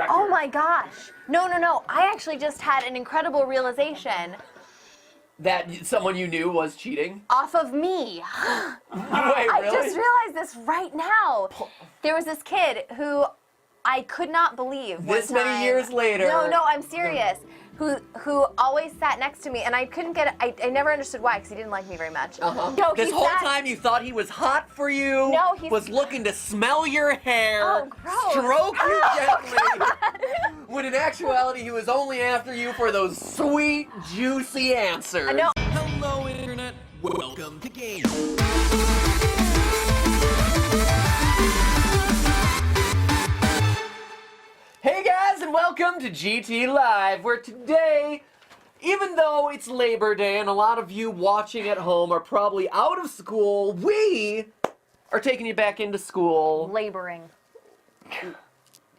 record. Oh my gosh. No. I actually just had an incredible realization. That someone you knew was cheating? Off of me. Wait, I really? just realized this right now. There was this kid who I could not believe This one many time. years later. No, I'm serious. Who always sat next to me, and I couldn't get it. I never understood why, because he didn't like me very much. No, This whole time you thought he was hot for you. No, was looking to smell your hair, Oh, gross. stroke you gently. When in actuality, he was only after you for those sweet, juicy answers. I know. Hello, Internet. Welcome to Game. Hey guys, and welcome to GTLive, where today, even though it's Labor Day and a lot of you watching at home are probably out of school, we are taking you back into school. Laboring.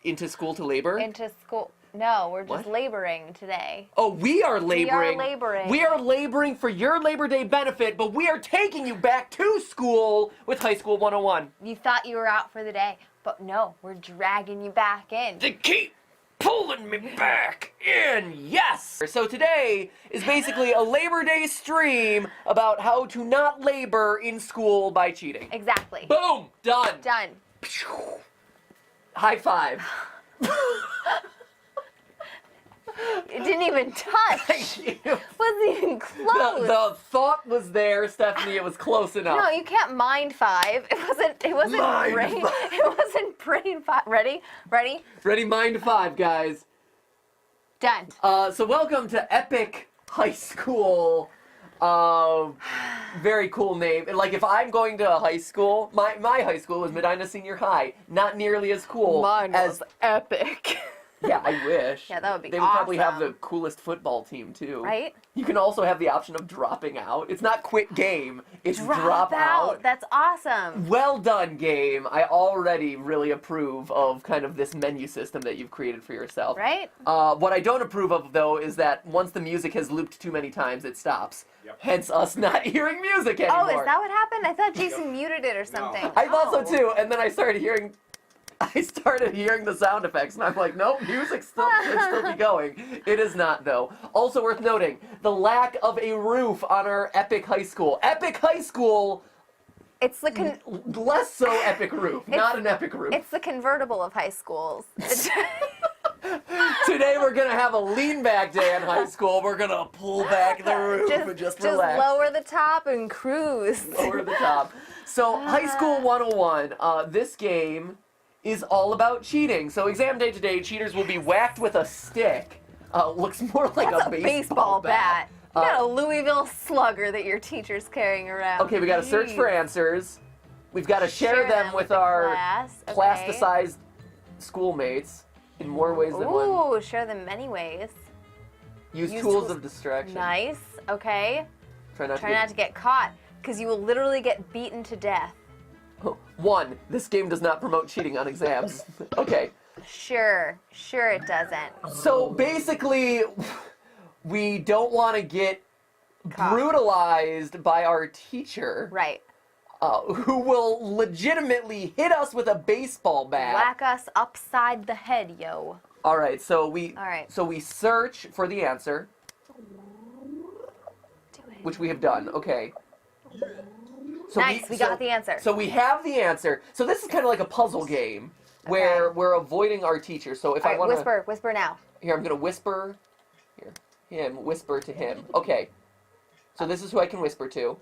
Into school to labor? Into school. No, we're just What? laboring today. Oh, we are laboring. We are laboring. We are laboring for your Labor Day benefit, but we are taking you back to school with High School 101. You thought you were out for the day, but no, we're dragging you back in. They keep pulling me back in, yes! So today is basically a Labor Day stream about how to not labor in school by cheating. Exactly. Boom! Done. Done. High five. It didn't even touch. Wasn't even close. The thought was there, Stephanie. It was close enough. No, you can't mind five. It wasn't Mind brain. five. It wasn't brain five. Ready? Ready, mind five, guys. Done. So welcome to Epic High School. Very cool name. Like, if I'm going to a high school, my high school was Medina Senior High. Not nearly as cool as epic. Yeah, I wish. Yeah, that would be They would probably have awesome. the coolest football team, too. Right? You can also have the option of dropping out. It's not quit game, it's drop out. That's awesome. Well done, game. I already really approve of kind of this menu system that you've created for yourself. Right? What I don't approve of, though, is that once the music has looped too many times, it stops. Yep. Hence us not hearing music anymore. Oh, is that what happened? I thought Jason muted it or something. I thought so, too, and then I started hearing the sound effects, and I'm like, nope, music should still be going. It is not, though. Also worth noting, the lack of a roof on our Epic High School. Epic High School, It's the less so epic roof, not an epic roof. It's the convertible of high schools. Today we're going to have a lean back day in high school. We're going to pull back the roof and just relax. Lower the top and cruise. Lower the top. So, High School 101, this game is all about cheating. So exam day today, cheaters will be whacked with a stick. Looks more like That's a baseball bat. You got a Louisville Slugger that your teacher's carrying around. Okay, we got to search for answers. We've got to share them with our plasticized schoolmates in more ways than one. Ooh, share them many ways. Use tools of distraction. Nice. Okay. Try not to get caught, because you will literally get beaten to death. 1, this game does not promote cheating on exams. Okay. Sure it doesn't. So basically, we don't want to get brutalized by our teacher. Right. Who will legitimately hit us with a baseball bat. Whack us upside the head, yo. All right, so we search for the answer, which we have done. Okay. So nice, we got the answer. So we have the answer. So this is kind of like a puzzle game where we're avoiding our teacher. So if I want to whisper now. Here, I'm gonna whisper. Here, him whisper to him. Okay. So this is who I can whisper to.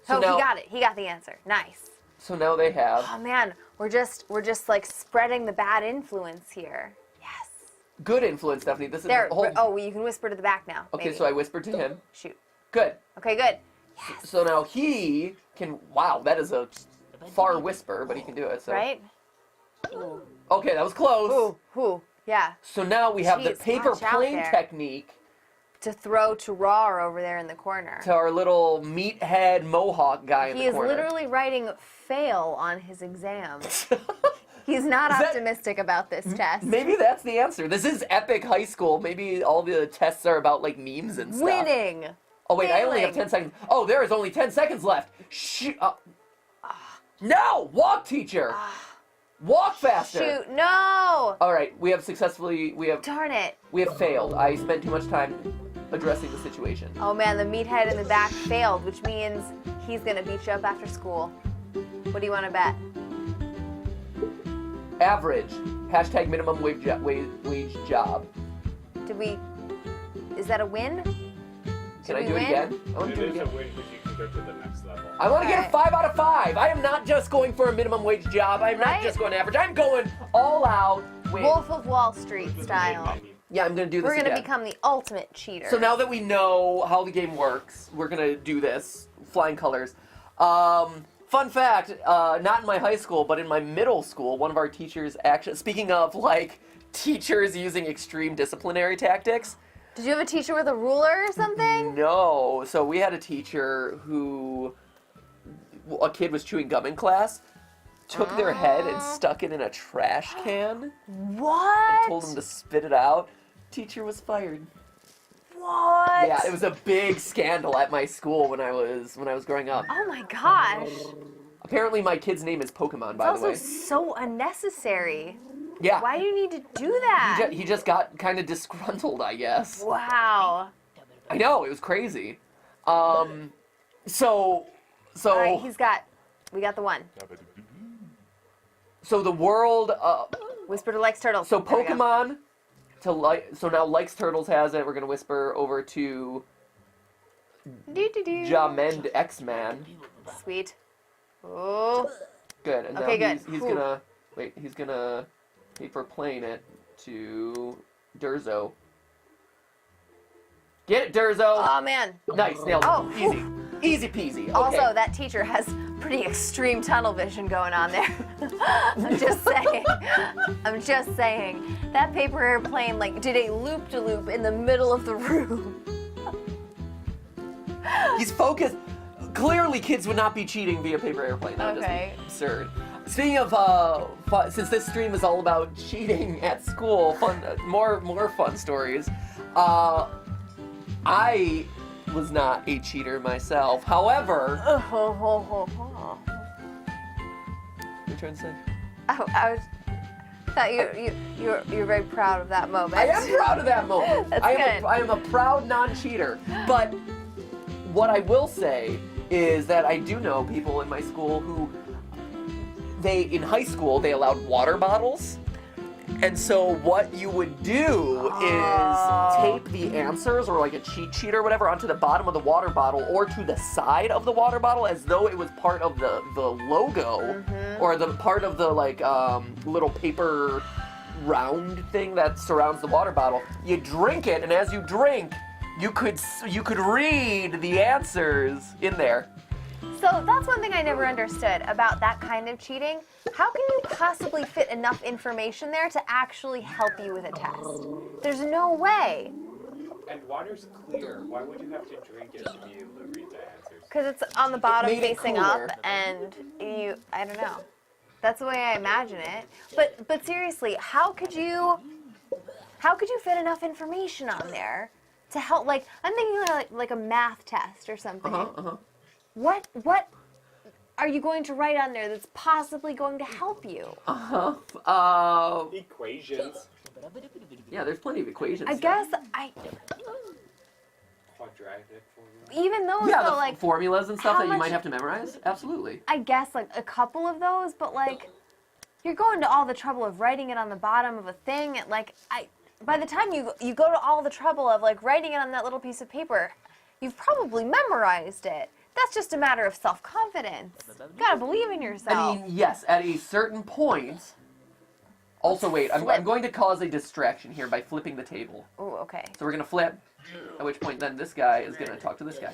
So now, he got it. He got the answer. Nice. So now they have. Oh man, we're just like spreading the bad influence here. Yes. Good influence, Stephanie. This is there. Oh, you can whisper to the back now. Okay, maybe. so I whispered to him. Shoot. Good. Okay, good. Yes. So now he can. Wow, that is a far whisper, but he can do it. So. Right. Ooh. Okay, that was close. Ooh. Yeah. So now we have the paper plane technique. To throw to Rar over there in the corner. To our little meathead mohawk guy in the corner. He is literally writing fail on his exam. He's not optimistic about this test. Maybe that's the answer. This is Epic High School. Maybe all the tests are about like memes and stuff. Winning. Oh wait, I only have 10 seconds. Oh, there is only 10 seconds left. No! Walk, teacher! Walk faster. Shoot, no! All right, we have Darn it. failed. I spent too much time addressing the situation. Oh man, the meathead in the back failed, which means he's gonna beat you up after school. What do you want to bet? Average. Hashtag minimum wage job. Is that a win? Can I we do it win? again? I want It to do it is a again. win because you can go to the next level. I want to get a Alright. 5 out of 5. I am not just going for a minimum wage job. I'm not Right? just going average. I'm going all out. Win. Wolf of Wall Street style. Yeah, I'm going to do this We're gonna again. become the ultimate cheater. So now that we know how the game works, we're gonna do this. Flying colors. Fun fact, not in my high school, but in my middle school, one of our teachers actually, speaking of like teachers using extreme disciplinary tactics. Did you have a teacher with a ruler or something? No. So we had a teacher who, a kid was chewing gum in class, took their head and stuck it in a trash can, What? told them to spit it out. Teacher was fired. What? Yeah, it was a big scandal at my school when I was growing up. Oh my gosh. Apparently, my kid's name is Pokemon, by It's the also way. so unnecessary. Yeah. Why do you need to do that? He just got kind of disgruntled, I guess. Wow. I know, it was crazy. So All right, we got the one. the world. Whisper to likes turtles. So There we go. Pokemon. So now Likes Turtles has it. We're gonna whisper over to Do-do-do. Jamend X-Man. Sweet. Oh. Good. And Okay, now good. he's Ooh. gonna wait. He's gonna for playing it to Durzo. Get it, Durzo. Oh man. Nice, nailed it. Oh, Easy. Easy peasy. Okay. Also, that teacher has pretty extreme tunnel vision going on there. I'm just saying. I'm just saying. That paper airplane did a loop-de-loop in the middle of the room. He's focused. Clearly, kids would not be cheating via paper airplane. That would Okay. just be absurd. Speaking of, since this stream is all about cheating at school, more fun stories. I was not a cheater myself. However, you're trying to say? I thought you're very proud of that moment. I am proud of that moment. That's I good. am a proud non-cheater. But what I will say is that I do know people in my school who in high school they allowed water bottles. And so what you would do is tape the answers or like a cheat sheet or whatever onto the bottom of the water bottle or to the side of the water bottle as though it was part of the logo or the part of the little paper round thing that surrounds the water bottle. You drink it, and as you drink, you could read the answers in there. So that's one thing I never understood about that kind of cheating. How can you possibly fit enough information there to actually help you with a test? There's no way. And water's clear. Why would you have to drink it to be able to read the answers? Because it's on the bottom made it facing cooler. up, and I don't know. That's the way I imagine it. But seriously, how could you fit enough information on there to help? I'm thinking like a math test or something. What are you going to write on there that's possibly going to help you? Equations. Yeah, there's plenty of equations. I guess Quadratic formula. even those Yeah, though, the formulas and stuff how that you much- might have to memorize. Absolutely. I guess a couple of those, but you're going to all the trouble of writing it on the bottom of a thing. And by the time you go to all the trouble of writing it on that little piece of paper, you've probably memorized it. That's just a matter of self-confidence. You gotta believe in yourself. I mean, yes, at a certain point. Also, wait, I'm going to cause a distraction here by flipping the table. Ooh, okay. So we're going to flip, at which point then this guy is going to talk to this guy.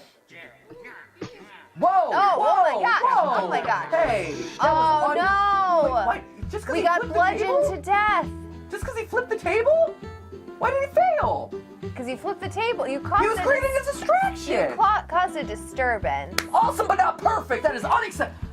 Whoa! Oh my gosh, Whoa! oh my gosh. Hey! Oh no! Wait, what? Just 'cause We he got flipped the bludgeoned table? to death. Just because he flipped the table? Why did he fail? Because you flipped the table. You caused He was creating a distraction! caused a disturbance. Awesome, but not perfect. That is unacceptable.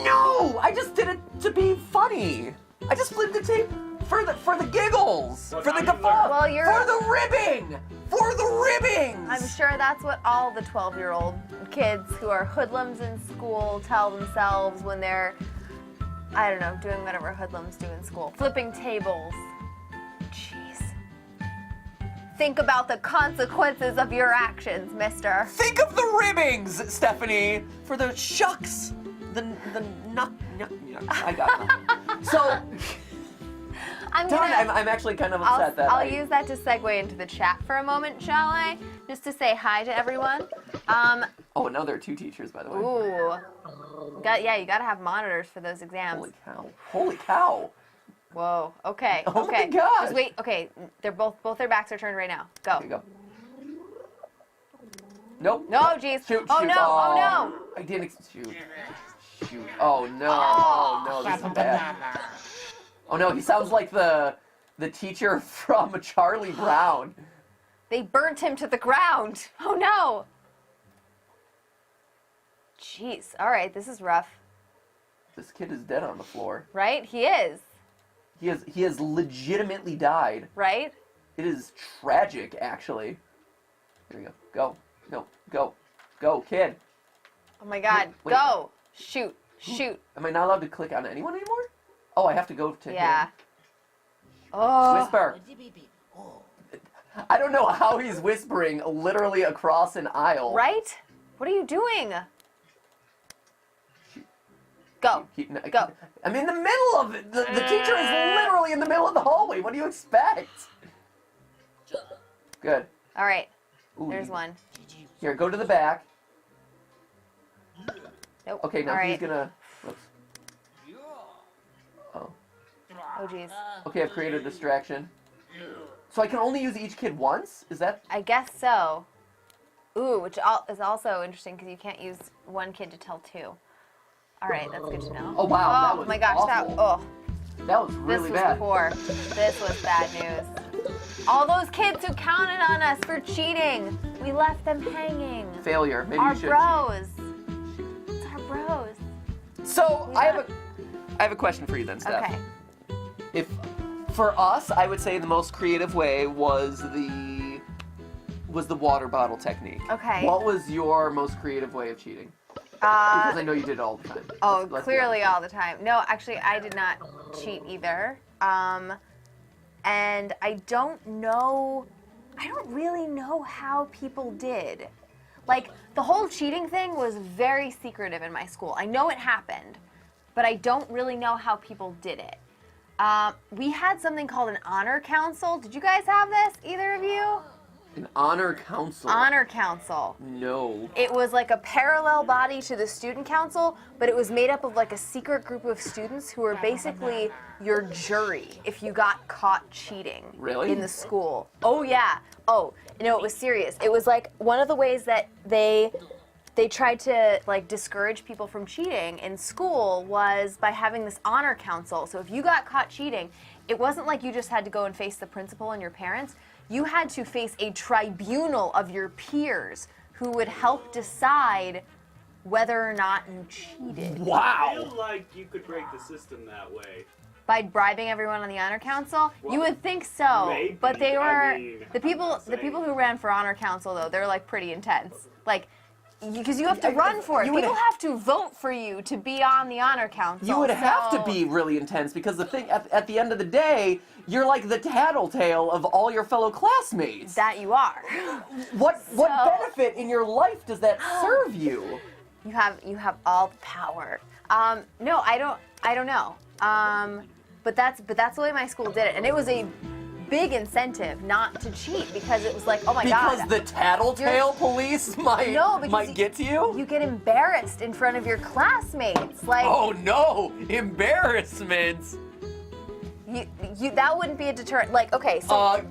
No! I just did it to be funny. I just flipped the tape for the giggles, Well, for the now you guffaw, learn. Well, you're- for the ribbing, for the ribbings. I'm sure that's what all the 12-year-old kids who are hoodlums in school tell themselves when they're I don't know, doing whatever hoodlums do in school. Flipping tables. Jeez. Think about the consequences of your actions, mister. Think of the ribbings, Stephanie, for the shucks. The nuck. I got it. So, I'm actually kind of upset that I'll use that to segue into the chat for a moment, shall I? Just to say hi to everyone. Oh, now there are 2 teachers, by the way. Ooh. You gotta have monitors for those exams. Holy cow. Holy cow. Whoa. Okay. Oh okay. my gosh. Just wait. Okay. They're both their backs are turned right now. Go. Okay, go. Nope. No, jeez. Shoot, Oh shoot. no. Oh no. I didn't shoot. Shoot. Oh no. Oh no, this is bad. Oh no, he sounds like the teacher from Charlie Brown. They burnt him to the ground. Oh no. Jeez. All right, this is rough. This kid is dead on the floor. Right? He is. He has legitimately died. Right? It is tragic, actually. Here we go. Go. No. Go. Go, kid. Oh my God. Wait. Go. Shoot. Shoot. Am I not allowed to click on anyone anymore? Oh, I have to go to Yeah. him. Oh. Whisper. I don't know how he's whispering literally across an aisle. Right? What are you doing? Go. Go. I'm in the middle of it. The teacher is literally in the middle of the hallway. What do you expect? Good. All right. Ooh, There's one. Here, go to the back. Nope. Okay, now All he's right. gonna... Whoops. Oh. Oh, jeez. Okay, I've created a distraction. So I can only use each kid once? Is that... I guess so. Ooh, which is also interesting because you can't use one kid to tell 2. All right, that's good to know. Oh, wow. Oh That was my gosh, awful. That was this really was bad. poor. This was bad news. All those kids who counted on us for cheating, we left them hanging. Failure. Maybe Our you should. bros. It's our bros. So Yeah. I have a question for you then, Steph. Okay. If for us, I would say the most creative way was the water bottle technique. Okay. What was your most creative way of cheating? Because I know you did it all the time. Oh, Let's be clearly honest. all the time. No, actually, I did not cheat either. And I don't really know how people did. Like, the whole cheating thing was very secretive in my school. I know it happened, but I don't really know how people did it. We had something called an honor council. Did you guys have this, either of you? An honor council. Honor council. No. It was like a parallel body to the student council, but it was made up of like a secret group of students who were basically your jury if you got caught cheating Really? in the school. Oh yeah. Oh, no, it was serious. It was like one of the ways that they tried to like discourage people from cheating in school was by having this honor council. So if you got caught cheating, it wasn't like you just had to go and face the principal and your parents. You had to face a tribunal of your peers who would help decide whether or not you cheated. I Wow. feel like you could break the system that way. By bribing everyone on the honor council? Well, You would think so, maybe. but they were I mean, the I'm not people saying. who ran for honor council though, they're like pretty intense. Like because you have to run for it. you would People have to vote for you to be on the honor council. You would have to so- be really intense because the thing at the end of the day, you're like the tattletale of all your fellow classmates. that you are. What So- benefit in your life does that serve you? You have all the power. No, I don't know. But that's the way my school did it, and it was a big incentive not to cheat because it was like, oh my Because god. the tattletale police might because might get to you? You get embarrassed in front of your classmates. Like Oh no, embarrassment. you that wouldn't be a deterrent. Like, okay, so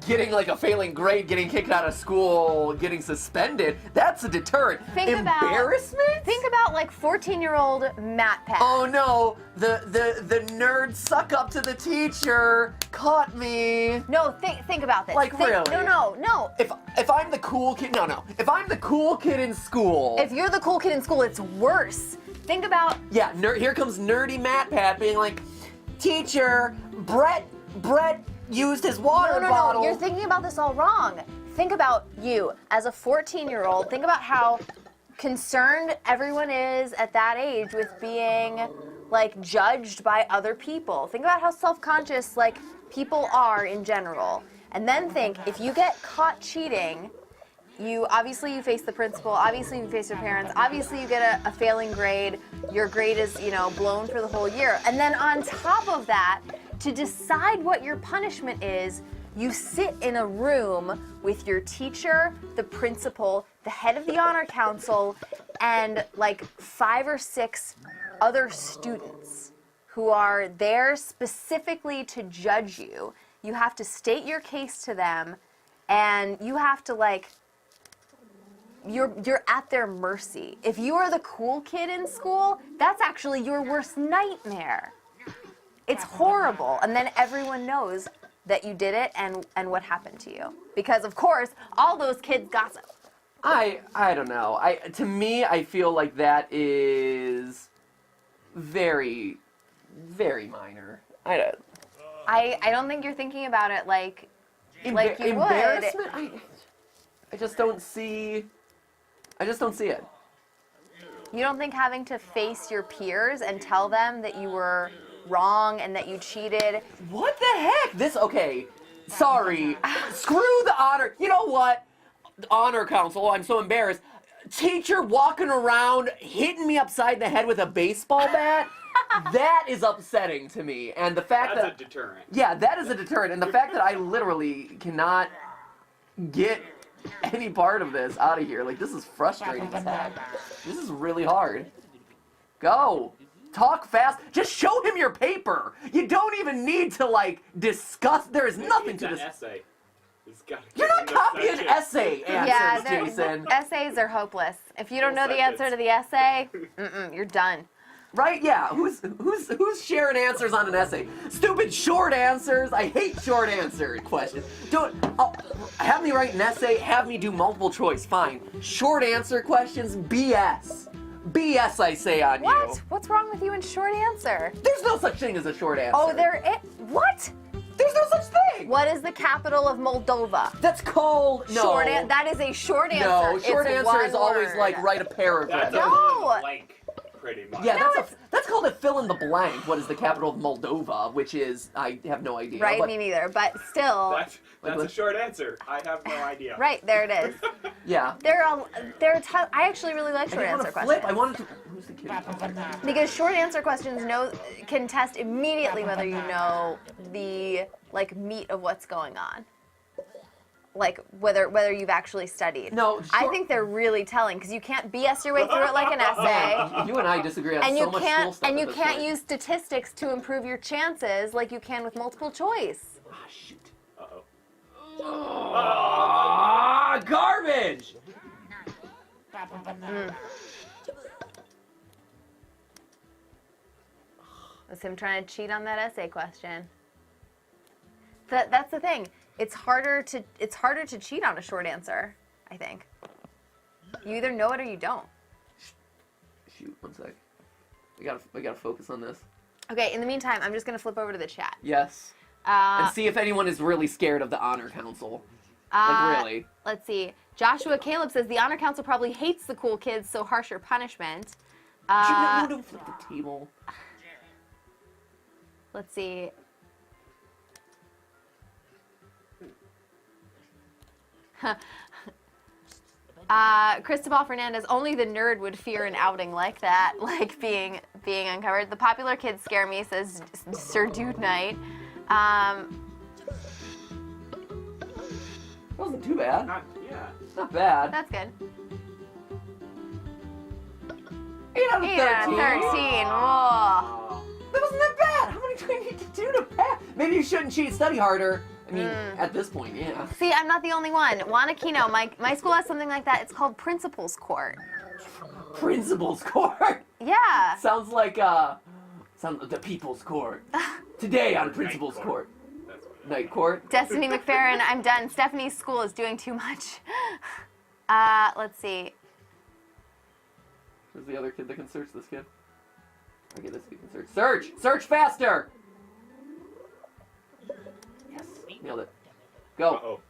Getting like a failing grade, getting kicked out of school, getting suspended, that's a deterrent. Think about- Embarrassment? think about like 14-year-old Matt Pat. Oh no, the nerd suck up to the teacher caught me. No, think about this. Like, really? No. If I'm the cool kid, no. If I'm the cool kid in school. If you're the cool kid in school, it's worse. Think about Yeah, here comes nerdy Matt Pat being like, teacher, Brett used his water bottle. No. You're thinking about this all wrong. Think about you as a 14-year-old. Think about how concerned everyone is at that age with being like judged by other people. Think about how self-conscious like people are in general. And then think, if you get caught cheating, you face the principal, obviously you face your parents, obviously you get a failing grade, your grade is, blown for the whole year. And then on top of that, to decide what your punishment is, you sit in a room with your teacher, the principal, the head of the honor council, and like 5 or 6 other students who are there specifically to judge you. You have to state your case to them, and you have to you're at their mercy. If you are the cool kid in school, that's actually your worst nightmare. It's horrible. And then everyone knows that you did it and what happened to you. Because of course, all those kids gossip. I don't know. To me, I feel like that is very, very minor. I don't think you're thinking about it like you would. Embarrassment? I just don't see it. You don't think having to face your peers and tell them that you were wrong and that you cheated? What the heck? Okay, sorry. Screw the honor. You know what? Honor council, I'm so embarrassed. Teacher walking around hitting me upside the head with a baseball bat? That is upsetting to me. And the fact That's a deterrent. Yeah, that is a deterrent. And the fact that I literally cannot get any part of this out of here. Like, this is frustrating as heck. This is really hard. Go. Talk fast. Just show him your paper. You don't even need to, discuss. There is nothing to this. Essay. You're not copying essay answers, Jason. Essays are hopeless. If you don't know the answer to the essay, you're done. Right? Yeah. Who's sharing answers on an essay? Stupid short answers. I hate short answer questions. Have me write an essay. Have me do multiple choice. Fine. Short answer questions. BS. BS, I say on you. What? What's wrong with you in short answer? There's no such thing as a short answer. Oh, there is. What? There's no such thing. What is the capital of Moldova? That's called no. That is a short answer. No, short It's answer is always word. write a paragraph. That's No. a blank, pretty much. Yeah, that's called a fill in the blank. What is the capital of Moldova? Which is, I have no idea. Right, but me neither. But still. That's a short answer. I have no idea. Right, there it is. Yeah. I actually really like short I didn't answer want to flip. questions. I wanted to. Who's the kid? Because short answer questions can test immediately whether you know the meat of what's going on. Like whether you've actually studied. No, I think they're really telling because you can't BS your way through it like an essay. You and I disagree on so much school stuff. And you at this can't point. use statistics to improve your chances like you can with multiple choice. Ah, shoot. Uh-oh. Ah, garbage! Was him trying to cheat on that essay question. That's the thing. It's harder to cheat on a short answer, I think. You either know it or you don't. Shoot, one sec. We gotta focus on this. Okay, in the meantime, I'm just gonna flip over to the chat. Yes. And see if anyone is really scared of the honor council. Really. Let's see. Joshua Caleb says the honor council probably hates the cool kids, so harsher punishment. No, don't flip the table. Let's see. Cristobal Fernandez, only the nerd would fear an outing like that, like being uncovered. The popular kids scare me, says Sir Dude Knight. Wasn't too bad. Not bad. That's good. 8 out of 13. 8 out of 13. Whoa. That wasn't that bad. How many do you need to do to pass? Maybe you shouldn't cheat. Study harder. I mean, at this point, yeah. See, I'm not the only one. Wanakino, my school has something like that. It's called Principal's Court. Principal's Court. Yeah. Sounds like the People's Court. Today on Principal's Court. Night Court. Destiny McFerrin, I'm done. Stephanie's school is doing too much. Let's see. Who's the other kid that can search this kid? Okay, this kid can search. Search! Search faster! Yes, nailed it. Go. Uh-oh.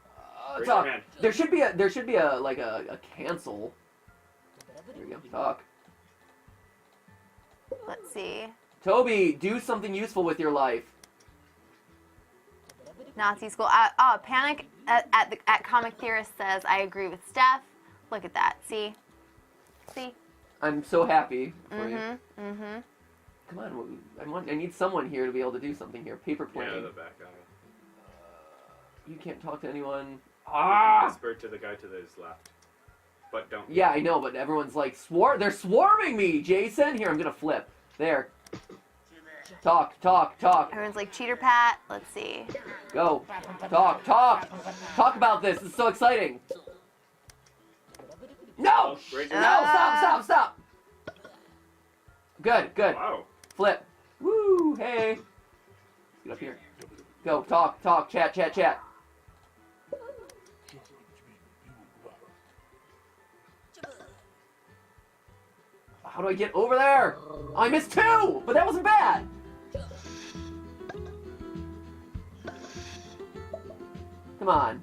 Talk. Raise your hand. There should be a cancel. There we go. Talk. Let's see. Toby, do something useful with your life. Nazi school. Panic at Comic Theorist says, I agree with Steph. Look at that. See? I'm so happy for you. Mm-hmm. Come on, I need someone here to be able to do something here. Paper plane. Yeah, the back guy. You can't talk to anyone. Whisper to the guy to his left. But don't. Yeah, I know, but everyone's like, they're swarming me, Jason! Here, I'm gonna flip. There. Talk. Everyone's like, cheater Pat. Let's see. Go. Talk. Talk about this. It's so exciting. No! Great. No, stop. Good. Wow. Flip. Woo, hey. Let's get up here. Go, talk, chat. How do I get over there? Oh, I missed 2, but that wasn't bad. Come on.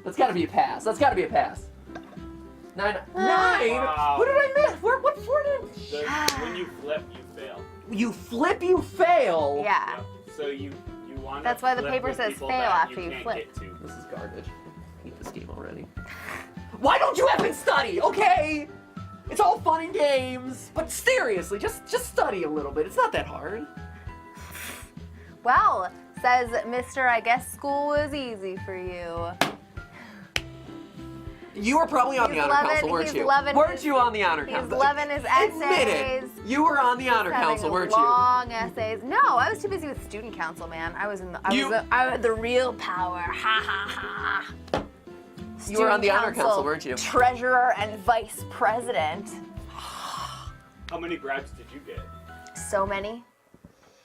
That's gotta be a pass. 9. Wow. What did I miss? What 4 did? When you flip, you fail. You flip, you fail. Yeah. Yep. So you want. That's why the paper says fail after you can't flip. Get to. This is garbage. I hate this game already. Why don't you effing study, okay? It's all fun and games, but seriously, just study a little bit. It's not that hard. Well, says Mr. I guess school was easy for you. You were probably on the honor council, weren't you? Weren't you on the honor council? He's loving his essays. Admit it. You were on the honor council, weren't you? Long essays. No, I was too busy with student council, man. I was the real power. Ha ha ha. You were on the honor council, weren't you? Treasurer and vice president. How many bribes did you get? So many.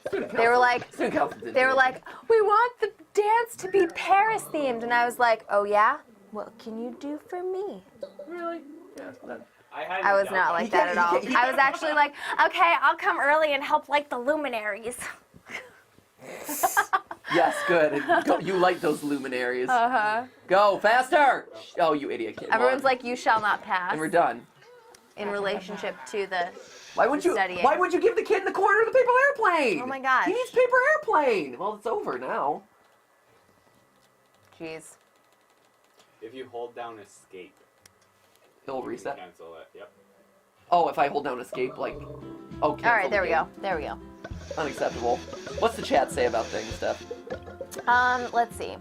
Student They were council. like, Student council didn't they do were it. like, we want the dance to be Paris themed, and I was like, oh yeah? What can you do for me? Really? Yeah. That... I was not like that at all. I was actually like, okay, I'll come early and help light the luminaries. Yes, good. Go, you like those luminaries. Uh-huh. Go, faster! Oh, you idiot kid. Everyone's Come on. like, you shall not pass. And we're done. In relationship to the Why would you give the kid in the corner the paper airplane? Oh my gosh. He needs paper airplane. Well, it's over now. Jeez. If you hold down escape, It'll you can reset. Cancel it. Yep. Oh, if I hold down escape, like, oh, cancel All right, there the we game. go. There we go. Unacceptable. What's the chat say about things, Steph? Let's see.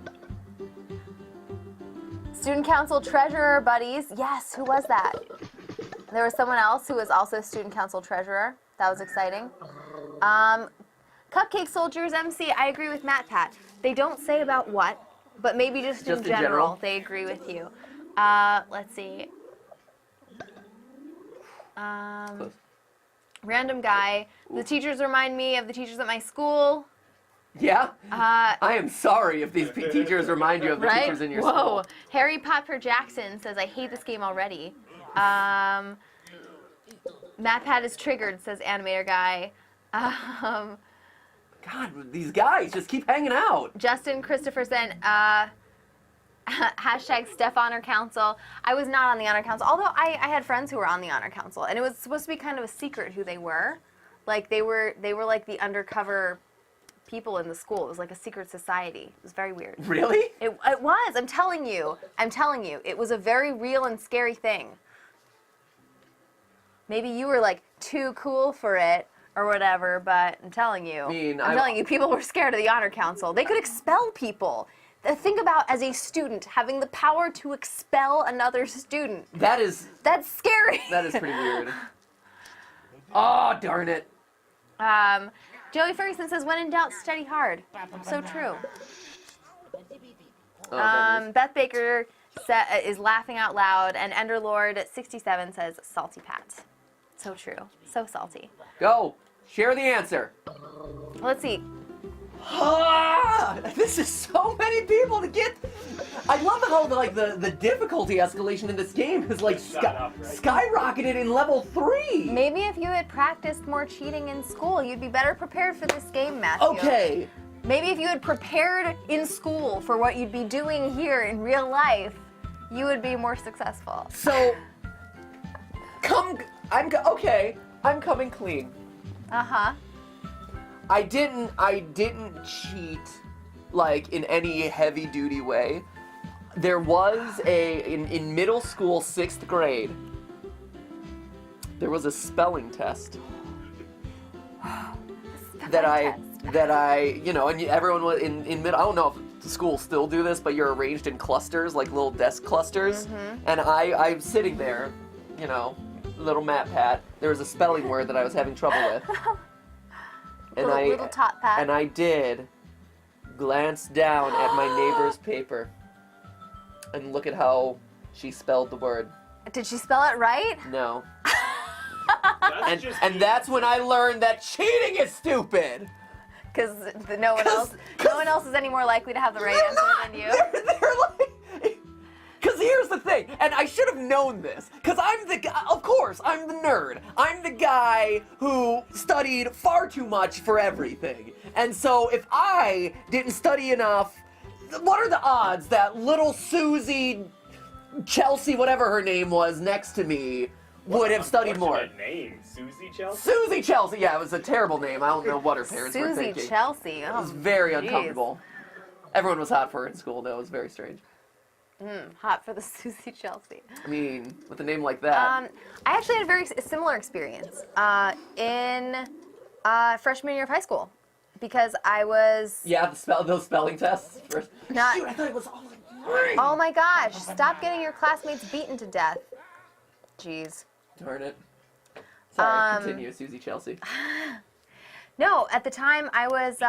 Student council treasurer buddies. Yes, who was that? There was someone else who was also student council treasurer. That was exciting. Cupcake soldiers MC. I agree with Matt Pat. They don't say about what, but maybe just in general they agree with you. Let's see. Close. Random guy. The teachers remind me of the teachers at my school. Yeah? I am sorry if these teachers remind you of the Right? teachers in your Whoa. school. Harry Popper Jackson says, I hate this game already. Matt Pat is triggered, says Animator Guy. God, these guys just keep hanging out. Justin Christopherson, hashtag Steph Honor Council. I was not on the Honor Council, although I had friends who were on the Honor Council, and it was supposed to be kind of a secret who they were. Like, they were like the undercover people in the school. It was like a secret society. It was very weird. Really? It was. I'm telling you. It was a very real and scary thing. Maybe you were like too cool for it or whatever, but I'm telling you. I'm telling you, people were scared of the Honor Council. They could expel people. Think about, as a student, having the power to expel another student. That's scary. That is pretty weird. Oh, darn it. Joey Ferguson says, when in doubt, study hard. So true. Oh, Beth Baker is laughing out loud, and Enderlord 67 says, salty Pat. So true. So salty. Go. Share the answer. Let's see. This is so many people to get. I love how the difficulty escalation in this game is like skyrocketed in level 3. Maybe if you had practiced more cheating in school, you'd be better prepared for this game, Matthew. Okay. Maybe if you had prepared in school for what you'd be doing here in real life, you would be more successful. So, I'm coming clean. Uh-huh. I didn't cheat like in any heavy duty way. There was in middle school, 6th grade, there was a spelling test that I, you know, and everyone was in middle, I don't know if the schools still do this, but you're arranged in clusters, like little desk clusters. And I'm sitting there, you know, little Matt Pat. There was a spelling word that I was having trouble with. And little top pat. And I did glance down at my neighbor's paper and look at how she spelled the word. Did she spell it right? No. That's And that's when I learned that cheating is stupid. Because no one else is any more likely to have the right answer than you. They're like, because here's the thing, and I should have known this, because of course, I'm the nerd. I'm the guy who studied far too much for everything. And so if I didn't study enough, what are the odds that little Susie, Chelsea, whatever her name was, next to me would have studied more? Unfortunate name, Susie Chelsea? Susie Chelsea, yeah, it was a terrible name. I don't know what her parents were thinking. Susie Chelsea. It was very uncomfortable. Everyone was hot for her in school, though. It was very strange. Hot for the Susie Chelsea. I mean, with a name like that. I actually had a very similar experience in freshman year of high school because I was. Yeah, those spelling tests. Not- Shoot, I thought it was all Oh my gosh! Stop getting your classmates beaten to death. Jeez. Darn it. Sorry, continue, Susie Chelsea. No, at the time I was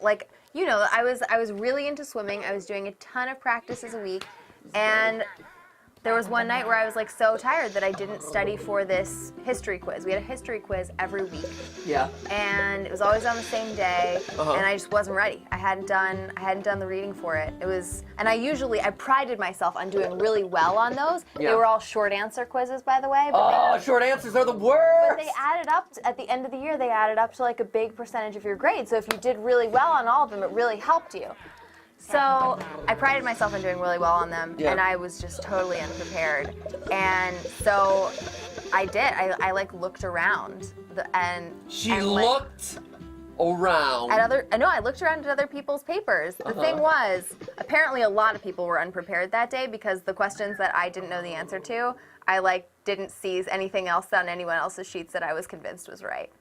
like, you know, I was really into swimming. I was doing a ton of practices a week, and there was one night where I was like so tired that I didn't study for this history quiz. We had a history quiz every week. Yeah. And it was always on the same day, and I just wasn't ready. I hadn't done the reading for it. It was, and I prided myself on doing really well on those. Yeah. They were all short answer quizzes, by the way. But Short answers are the worst. But they added up at the end of the year. They added up to like a big percentage of your grade. So if you did really well on all of them, it really helped you. So I prided myself on doing really well on them, and I was just totally unprepared. And so I did. I like looked around She looked around. I looked around at other people's papers. The thing was, apparently a lot of people were unprepared that day because the questions that I didn't know the answer to, I like didn't see anything else on anyone else's sheets that I was convinced was right.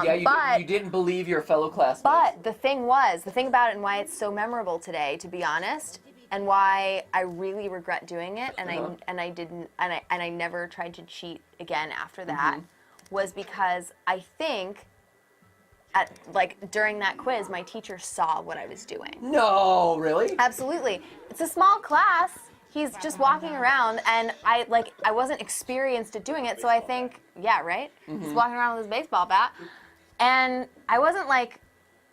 You didn't believe your fellow classmates. But the thing about it and why it's so memorable today, to be honest, and why I really regret doing it, and I never tried to cheat again after that, was because I think during that quiz, my teacher saw what I was doing. No, really? Absolutely. It's a small class. He's just walking around, and I wasn't experienced at doing it, so I think, yeah, right? He's walking around with his baseball bat, and I wasn't like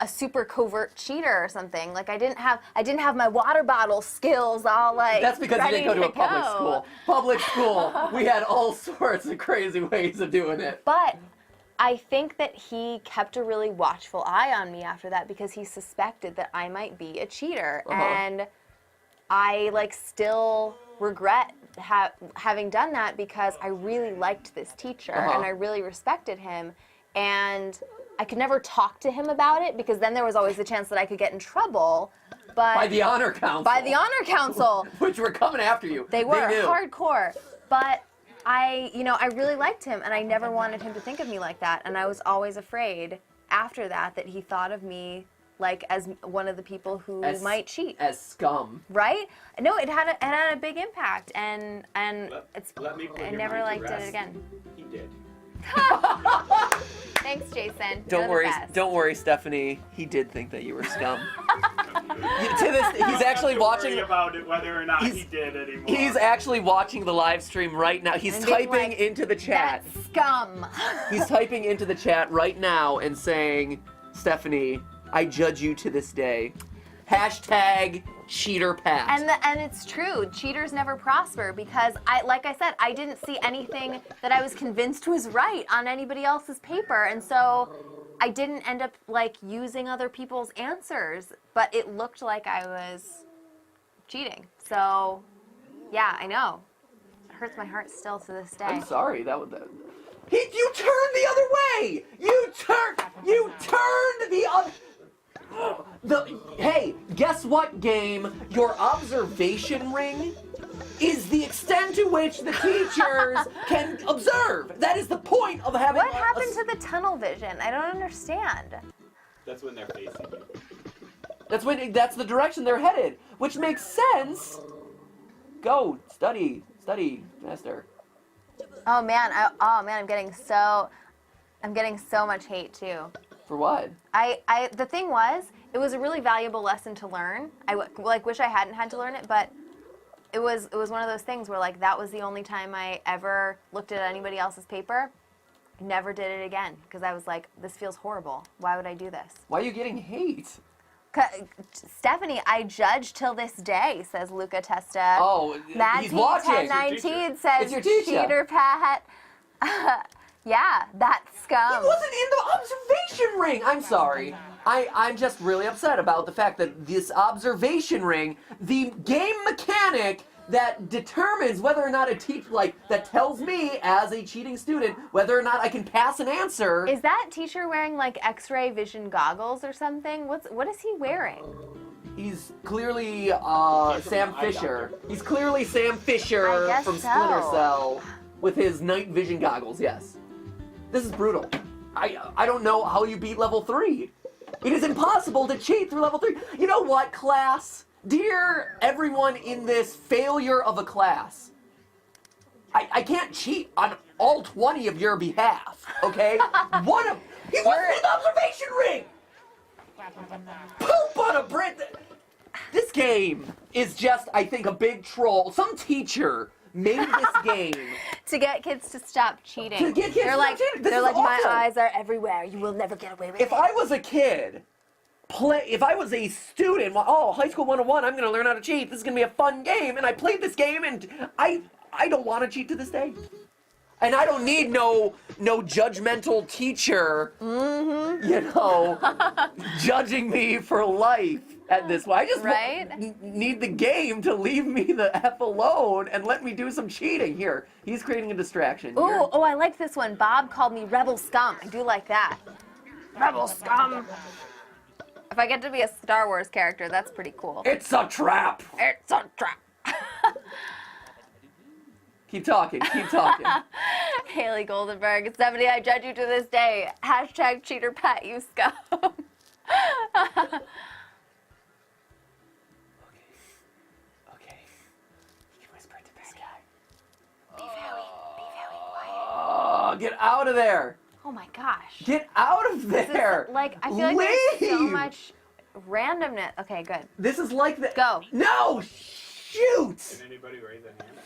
a super covert cheater or something. Like I didn't have my water bottle skills all like. That's because you didn't go to a public go. school. Public school, we had all sorts of crazy ways of doing it. But I think that he kept a really watchful eye on me after that because he suspected that I might be a cheater, and I still regret having done that because I really liked this teacher and I really respected him, and I could never talk to him about it because then there was always the chance that I could get in trouble. But by the honor council. Which were coming after you. They were knew. hardcore. But I really liked him, and I never wanted him to think of me like that, and I was always afraid after that he thought of me as one of the people who might cheat. As scum. Right? No, it had a big impact, and I never did it again. He did. Thanks, Jason. Don't worry, Stephanie. He did think that you were scum. He's actually watching. About it, whether or not he did anymore. He's actually watching the live stream right now. He's typing into the chat. That's scum. He's typing into the chat right now and saying, Stephanie, I judge you to this day. Hashtag cheater Pat. And it's true. Cheaters never prosper because I didn't see anything that I was convinced was right on anybody else's paper, and so I didn't end up using other people's answers, but it looked like I was cheating. So, yeah, I know. It hurts my heart still to this day. I'm sorry. You turned the other way! You turned the other... Hey, guess what, game? Your observation ring is the extent to which the teachers can observe. That is the point of having What happened to the tunnel vision? I don't understand. That's when they're facing you. That's the direction they're headed, which makes sense. Go, study faster. Oh man, I'm getting so much hate too. For what? The thing was, it was a really valuable lesson to learn. Wish I hadn't had to learn it, but it was one of those things where like that was the only time I ever looked at anybody else's paper. Never did it again because I was like, this feels horrible. Why would I do this? Why are you getting hate? Stephanie, I judge till this day, says Luca Testa. Oh, he's watching. Matt1019 says It's your teacher. Cheater Pat. Yeah, that scum. He wasn't in the observation ring. I'm sorry. I'm just really upset about the fact that this observation ring, the game mechanic that determines whether or not that tells me as a cheating student whether or not I can pass an answer. Is that teacher wearing like X-ray vision goggles or something? What is he wearing? He's clearly Sam Fisher. He's clearly Sam Fisher I guess from so. Splinter Cell with his night vision goggles, yes. This is brutal. I don't know how you beat level 3. It is impossible to cheat through level 3. You know what, class? Dear everyone in this failure of a class, I can't cheat on all 20 of your behalf, okay? He wasn't in the observation ring! Poop on a bread. This game is just, I think, a big troll. Some teacher made this game to get kids to stop cheating. To get kids to stop cheating. This They're is like, my awful. eyes are everywhere. You will never get away with If it. I was a kid, if I was a student, High School 101, I'm going to learn how to cheat. This is going to be a fun game, and I played this game, and I don't want to cheat to this day. And I don't need no judgmental teacher, judging me for life at this point. I just need the game to leave me the F alone and let me do some cheating. Here, he's creating a distraction. Ooh, I like this one. Bob called me Rebel Scum. I do like that. Rebel Scum. If I get to be a Star Wars character, that's pretty cool. It's a trap. It's a trap. Keep talking. Haley Goldenberg, 70, I judge you to this day. Hashtag cheater pet, you scum. Okay. You can whisper to this guy. Be very quiet. Oh, get out of there. Oh my gosh. Get out of there. I feel like there's so Leave. much randomness. Okay, good. This is like the... Go. No! Shoot! Can anybody raise a hand?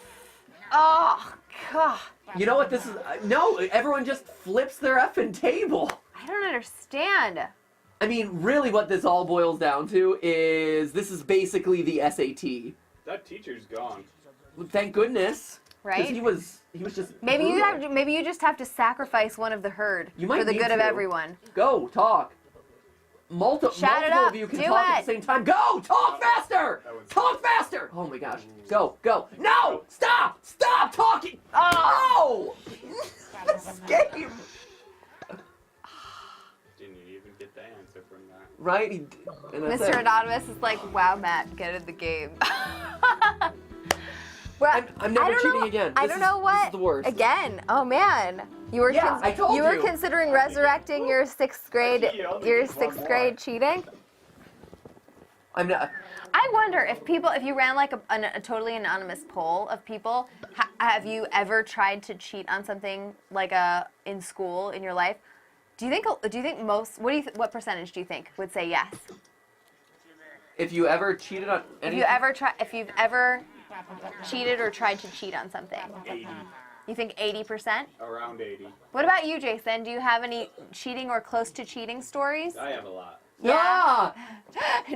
Oh, God. You know what this is? No, everyone just flips their effing table. I don't understand. I mean, really what this all boils down to is this is basically the SAT. That teacher's gone. Thank goodness. Right? Because he was just Maybe brutal. you just have to sacrifice one of the herd You might for the need good of to. everyone. Go, talk. Shout it Multiple up. of you can Do talk at it. the same time. Go! Talk faster! That was- Talk faster! Oh my gosh. Go! No! Stop! Stop talking! Oh! This game! Didn't even get the answer from that. Right? And that's Mr. it. Anonymous is like, wow, Matt, get in the game. Well, I'm never I don't cheating know, again. I This don't is- know what. This is the worst. Again, oh man, you were Yeah, I told you were you. considering resurrecting your sixth grade cheating. I'm not. I wonder if you ran like a totally anonymous poll of people, have you ever tried to cheat on something like in school in your life? Do you think most? What percentage do you think would say yes? If you ever cheated on anything. If you've ever cheated or tried to cheat on something, 80. you think 80%? Around 80. What about you, Jason? Do you have any cheating or close to cheating stories? I have a lot. Yeah!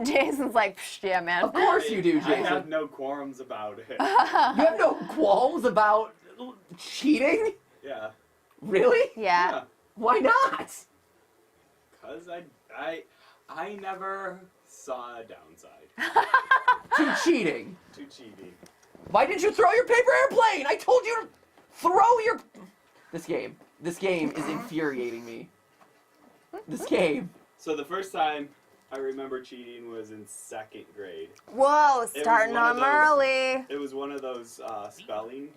Jason's like, psh, yeah, man. Of course you do, I have Jason. no qualms about it. You have no qualms about cheating? Yeah. Really? Yeah. Why not? Cause I never saw a downside To cheating. to cheating. Why didn't you throw your paper airplane? I told you to throw your... This game. This game is infuriating me. This game. So the first time I remember cheating was in 2nd grade. Whoa, starting one of them those- early. It was one of those spelling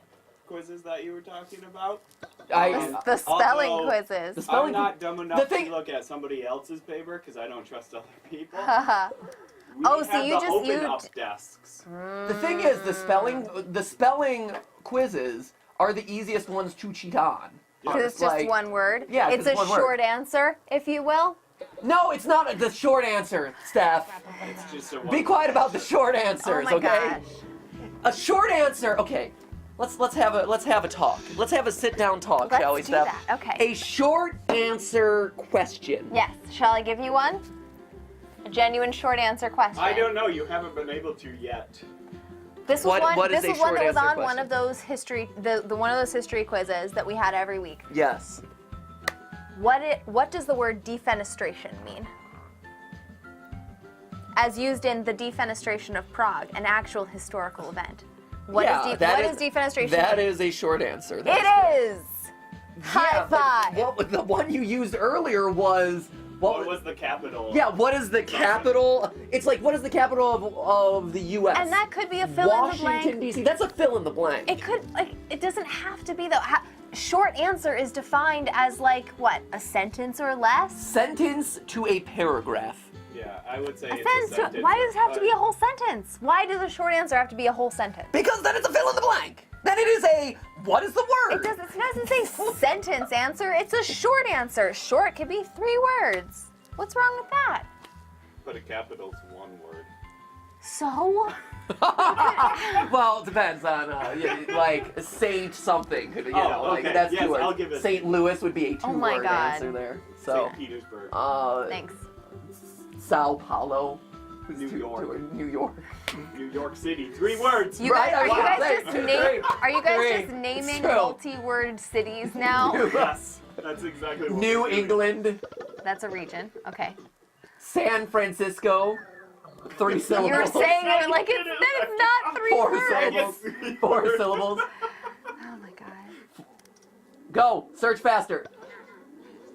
quizzes that you were talking about. The spelling although quizzes. The spelling I'm not dumb enough thing- to look at somebody else's paper because I don't trust other people. We Oh, so had you the just open used- up desks. The thing is, the spelling quizzes are the easiest ones to cheat on. Because it's just Like- one word. Yeah, It's 'cause a one word. short answer, if you will. No, it's not the short answer, Steph. It's just a Be quiet about the short answers, Oh my okay? gosh. A short answer. Okay, let's have a talk. Let's have a sit down talk, shall we, Let's do Steph? that. Okay. A short answer question. Yes. Shall I give you one? A genuine short answer question. I don't know. You haven't been able to yet. This was What is This a was one short that was answer on one question? of those history, the one of those history quizzes that we had every week. Yes. What does the word defenestration mean? As used in the defenestration of Prague, an actual historical event. What does defenestration That mean? is a short answer. It is. High Yeah, but five. the one you used earlier was What was the capital? Yeah, what is the capital? It's like, what is the capital of the U.S.? And that could be a fill in the Washington, blank. D.C. That's a fill in the blank. It could, like, it doesn't have to be though. Short answer is defined as like what, a sentence or less? Sentence to a paragraph. Yeah, I would say A it's sentence. a sentence. Why does it have to be a but- whole sentence? Why does a short answer have to be a whole sentence? Because then it's a fill in the blank. Then it is a, what is the word? It doesn't say sentence answer. It's a short answer. Short could be 3 words. What's wrong with that? But a capital's one word. So? Well, it depends on, like, Saint something. You know, like, okay. that's Yes, 2 words. I'll give it- St. Louis would be a 2-word Oh my God. answer there. So, St. Petersburg. Thanks. Sao Paulo. New York. New York. New York City. 3 words. You Right, guys, are you wow, guys thanks. just Great. are you guys Great. just naming It's true. multi-word cities now? Yes, that's exactly what New we're doing. England. That's a region. Okay. San Francisco. 3 syllables. You were saying it like it's not 3 4 words. syllables. 4 syllables. Oh my god. Go. Search faster.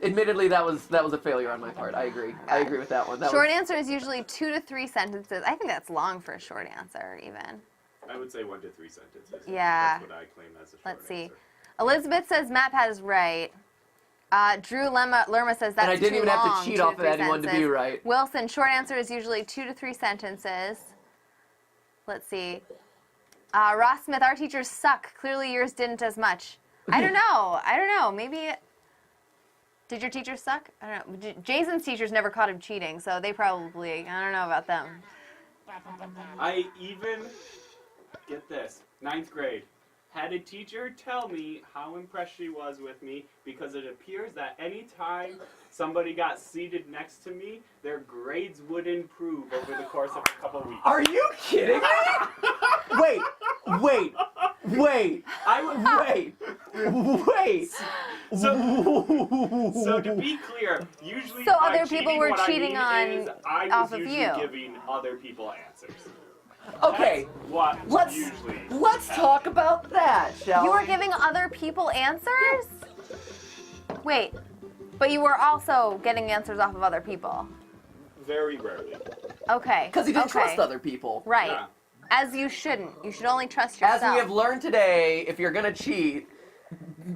Admittedly, that was a failure on my part. I agree. I agree with that one. Short answer is usually 2 to 3 sentences. I think that's long for a short answer, even. I would say 1 to 3 sentences. Yeah. That's what I claim as a short Let's see. answer. Elizabeth says Matt Pat is right. Drew Lerma says that's And I didn't too even have to long, cheat 2 to off of 3 anyone to be sentences. right. Wilson, short answer is usually 2 to 3 sentences. Let's see. Ross Smith, our teachers suck. Clearly yours didn't as much. I don't know. Maybe. Did your teachers suck? I don't know. Jason's teachers never caught him cheating, so they probably. I don't know about them. I even, get this, 9th grade, had a teacher tell me how impressed she was with me because it appears that any time somebody got seated next to me, their grades would improve over the course of a couple weeks. Are you kidding me? Wait. So to be clear, usually So by other people cheating, were what I cheating mean on is I was off of usually you. giving other people answers. Okay. That's what Let's usually talk about that, shall You we? were giving other people answers? Wait, but you were also getting answers off of other people. very rarely. Okay. Because he didn't okay. trust other people. Right. Yeah. As you shouldn't. You should only trust yourself. As we have learned today, if you're gonna cheat,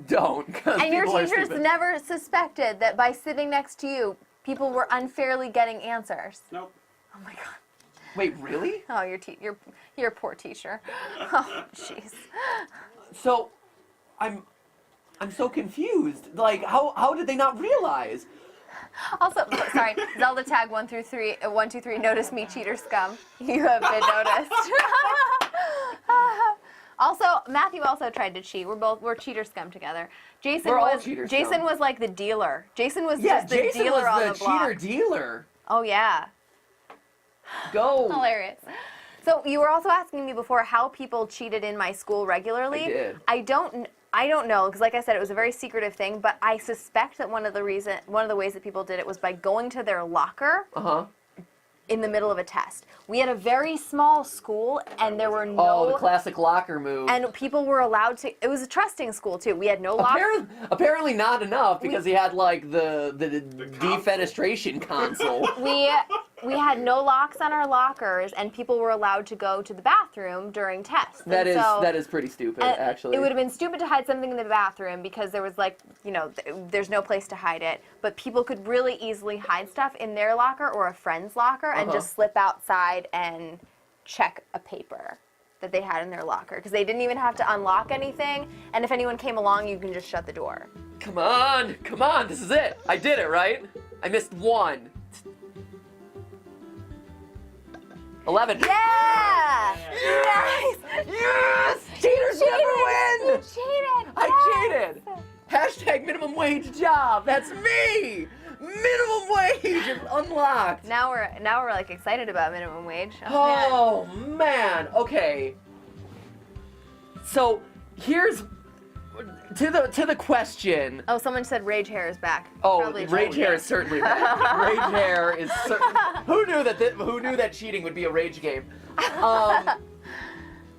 don't. 'Cause And your people are teachers stupid. never suspected that by sitting next to you, people were unfairly getting answers. Nope. Oh my god. Wait, really? Oh, your poor teacher. Oh, jeez. So, I'm so confused. Like, how did they not realize? Also, sorry, Zelda tag 1 through 3, 1, 2, 3. Notice me, cheater scum. You have been noticed. Also, Matthew also tried to cheat. We're cheater scum together. Jason We're all was cheater Jason scum. was like the dealer. Jason was Yeah, just the Jason dealer was on the the block. cheater dealer. Oh yeah. Go. Hilarious. So you were also asking me before how people cheated in my school regularly. I did. I don't know because, like I said, it was a very secretive thing. But I suspect that one of the ways that people did it was by going to their locker in the middle of a test. We had a very small school, and there were Oh, the no... classic locker move. And people were allowed to... It was a trusting school, too. We had no lockers. Apparently not enough, because he had, like, the defenestration console. We had no locks on our lockers, and people were allowed to go to the bathroom during tests. That is pretty stupid, actually. It would have been stupid to hide something in the bathroom because there was, like, you know, there's no place to hide it. But people could really easily hide stuff in their locker or a friend's locker and just slip outside and check a paper that they had in their locker. Because they didn't even have to unlock anything. And if anyone came along, you can just shut the door. Come on, this is it. I did it, right? I missed one. 11. Yeah! Yes! Nice! Yes! Cheaters You never win! You cheated! I Yes! cheated! Hashtag minimum wage job. That's me! Minimum wage is unlocked. Now we're like excited about minimum wage. Man. Oh man. Okay. So here's to the question. Oh, someone said rage hair is back. Oh, Probably rage true. hair is certainly back. Rage hair is who knew that cheating would be a rage game?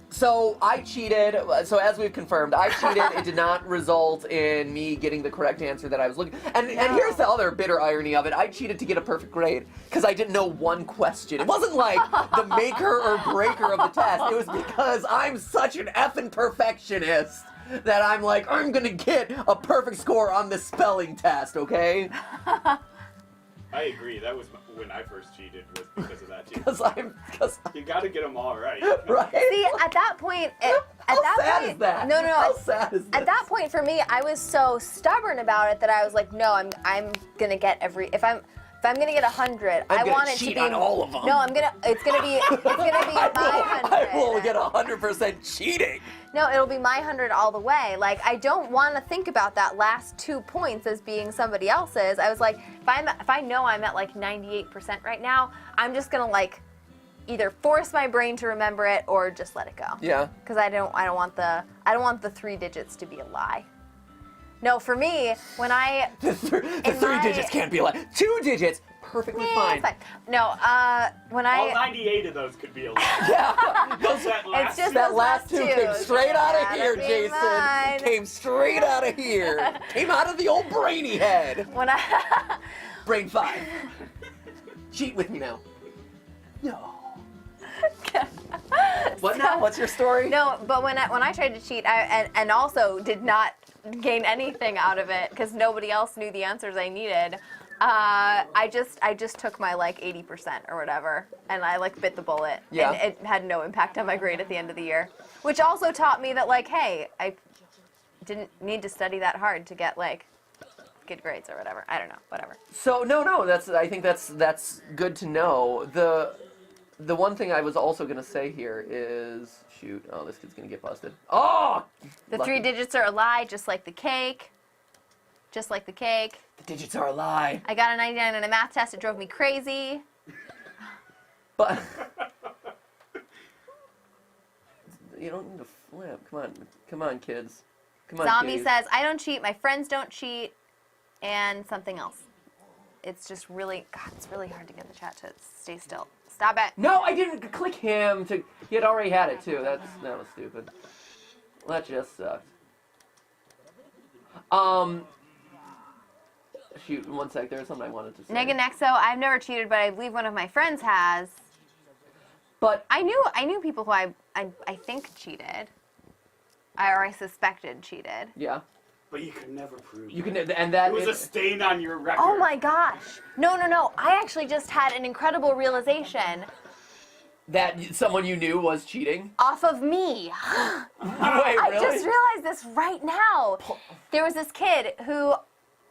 So I cheated. So as we've confirmed, I cheated. It did not result in me getting the correct answer that I was looking. And here's the other bitter irony of it. I cheated to get a perfect grade because I didn't know one question. It wasn't like the maker or breaker of the test. It was because I'm such an effing perfectionist that I'm like, I'm gonna get a perfect score on this spelling test, okay? I agree. That was when I first cheated, was because of that too. Because You gotta get them all right. right? See, at that point, How sad is that? No. How sad is this? At that point, for me, I was so stubborn about it that I was like, no, I'm gonna get if I'm gonna get 100, I gonna want it to cheat be on all of them. No, it's gonna be my 100. I will get 100% cheating. No, it'll be my 100 all the way. Like, I don't want to think about that last 2 points as being somebody else's. I was like, if I know I'm at like 98% right now, I'm just gonna like either force my brain to remember it or just let it go. Yeah. Because I don't want the 3 digits to be a lie. No, for me, when I The 3 digits can't be like 2 digits. Perfectly fine. it's fine. No, when All I 98 of those could be a lie. Yeah. Those that last it's just That those last 2 came straight out of Gotta here, be Jason. mine. Came straight out of here. Came out of the old brainy head. when I Brain 5. Cheat with me now. No. What now? What's your story? No, but when I tried to cheat, and also did not gain anything out of it because nobody else knew the answers I needed. I just took my like 80% or whatever, and I like bit the bullet. Yeah. And it had no impact on my grade at the end of the year, which also taught me that like, hey, I didn't need to study that hard to get like good grades or whatever. I don't know, whatever. So no, I think that's good to know. The one thing I was also gonna say here is this kid's gonna get busted. Oh! The Lucky. 3 digits are a lie, just like the cake. Just like the cake. The digits are a lie. I got a 99 on a math test. It drove me crazy. But you don't need to flip. Come on, kids. Come on, Zombie kiddies. says, I don't cheat, my friends don't cheat, and something else. It's just really, God, it's really hard to get the chat to stay still. Stop it. No, I didn't click him to. He had already had it too. That was stupid. That just sucked. Shoot, one sec. There was something I wanted to say. Neganexo, I've never cheated, but I believe one of my friends has. But I knew people who I think cheated, or I suspected cheated. yeah, But you could never prove you it. can, and that It was a stain on your record. Oh my gosh. No. I actually just had an incredible realization that someone you knew was cheating. off of me. Wait, I really? just realized this right now. There was this kid who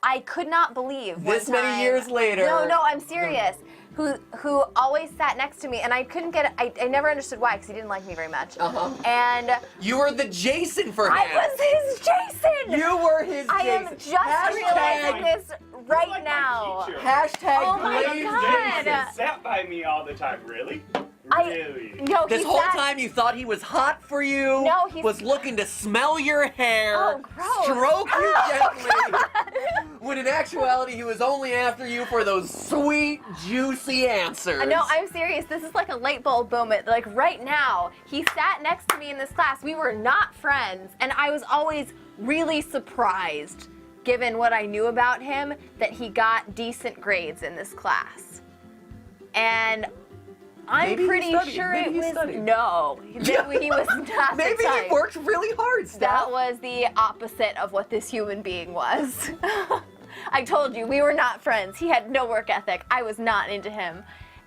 I could not believe one This many time- years later. No, I'm serious. Who always sat next to me, and I couldn't get. I never understood why, because he didn't like me very much. Uh-huh. And You were the Jason for him. I was his Jason. You were his I Jason. am just realizing this right Like my now. teacher. Hashtag Oh my blame God. Jason. Sat by me all the time, really? I- Really? No, This he whole sat, time you thought he was hot for you. No, he's- was looking to smell your hair, Oh, gross. stroke you Oh, gently, when in actuality he was only after you for those sweet, juicy answers. No, I'm serious. This is like a light bulb moment. Like right now, he sat next to me in this class. We were not friends, and I was always really surprised, given what I knew about him, that he got decent grades in this class. And I'm Maybe he pretty studied. sure Maybe it he was studied. no. He was not Maybe the type. he worked really hard, Steph. That was the opposite of what this human being was. I told you, we were not friends. He had no work ethic. I was not into him.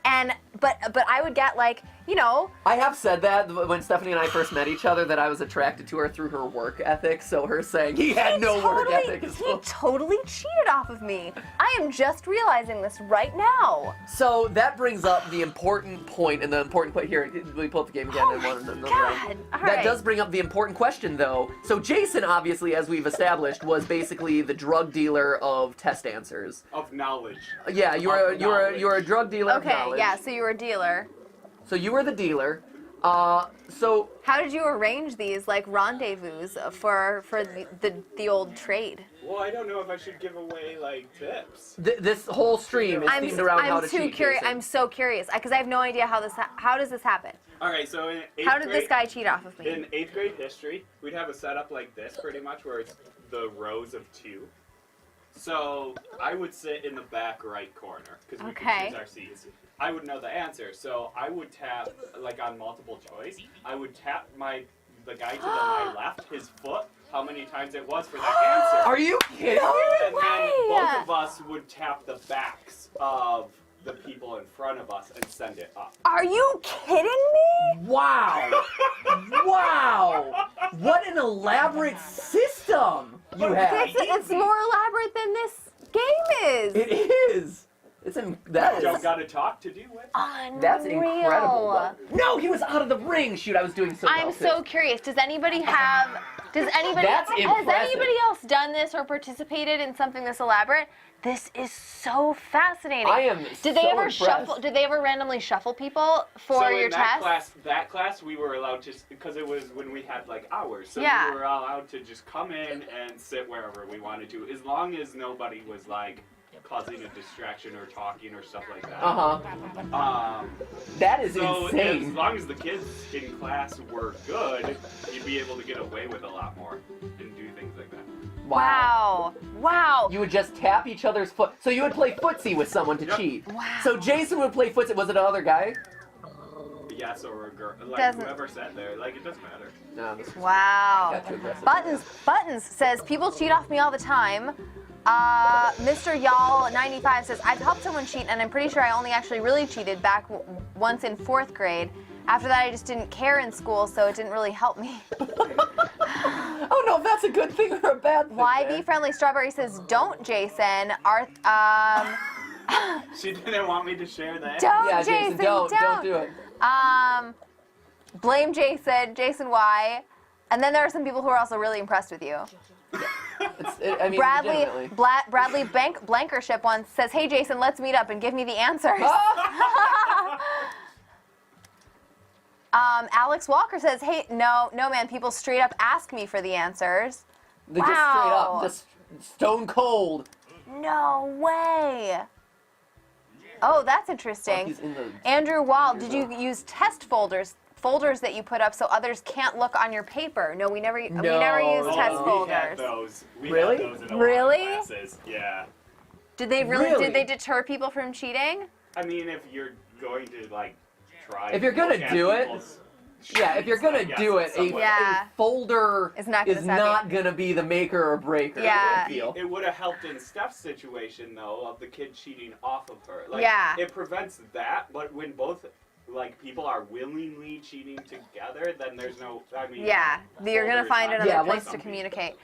And but I would get like, you know, I have said that when Stephanie and I first met each other, that I was attracted to her through her work ethic. So her saying he had no work ethic is he totally cheated off of me. I am just realizing this right now. So that brings up the important point, and the important point here. We pull up the game again. Oh and my another God. round. All That right. does bring up the important question, though. So Jason, obviously, as we've established, was basically the drug dealer of test answers. Of knowledge. Yeah, you were a drug dealer of Okay, knowledge. yeah, so you were a dealer. So you were the dealer. So How did you arrange these like rendezvous for the old trade? Well, I don't know if I should give away like tips. this whole stream is themed around how to cheat. curious. Jason. I'm so curious because I have no idea how does this happen? All right, so in eighth How did grade, this guy cheat off of me? in 8th grade history, we'd have a setup like this, pretty much, where it's the rows of 2. So I would sit in the back right corner because we Okay. could choose our seats. I would know the answer, so I would tap like on multiple choice. I would tap the guy to my left, his foot, how many times it was for that answer. Are you kidding me? And then way! both of us would tap the backs of the people in front of us and send it up. Are you kidding me? Wow! Wow! What an elaborate system you have. It's more elaborate than this game is. It is. That Don't is. gotta talk to do it. Unreal. That's incredible. No, he was out of the ring. Shoot, I was doing so well. I'm so curious. Does anybody has That's impressive. anybody else done this or participated in something this elaborate? This is so fascinating. I am Did they so ever impressed. shuffle? Did they ever randomly shuffle people for so your in that class, we were allowed to, because it was when we had like hours, so Yeah. we were allowed to just come in and sit wherever we wanted to, as long as nobody was like causing a distraction or talking or stuff like that. That is So as insane. long as the kids in class were good, you'd be able to get away with a lot more and do things like that. Wow. Wow. You would just tap each other's foot. So you would play footsie with someone to Yep. cheat. Wow. So Jason would play footsie. Was it another guy? Yes, or a girl, like Doesn't- whoever sat there, like it doesn't matter. No, this Wow. got too aggressive. Buttons says people cheat off me all the time. Mr. Y'all 95 says I've helped someone cheat and I'm pretty sure I only actually really cheated back once in 4th grade. After that I just didn't care in school, so it didn't really help me. I don't know if that's a good thing or a bad thing. YB man. Friendly Strawberry says don't, Jason. She didn't want me to share that. Don't, Yeah, Jason, don't do it. Blame Jason Y. And then there are some people who are also really impressed with you. I mean, legitimately. Bradley Blankership once says, hey Jason, let's meet up and give me the answers. Alex Walker says, hey, no man, people straight up ask me for the answers. They just straight Wow. up, just stone cold. No way. Oh, that's interesting. He's in the- Andrew Wall, did you use test folders that you put up so others can't look on your paper? No, we never use No. test Oh, we had folders. those. We Really? had those in a lot of Really? classes. Yeah. Did they Really? did they deter people from cheating? I mean, if you're going to like try. If you're gonna look at do it, people's Yeah, if you're sheets, gonna I guess, do it, in some way. Yeah. a folder It's not is gonna save not gonna be the maker or breaker. Yeah. I feel. It would have helped in Steph's situation though, of the kid cheating off of her. Like, Yeah. It prevents that, but when both like people are willingly cheating together, then there's no. I mean. Yeah, you're gonna folders find not another Yeah, place once- to communicate.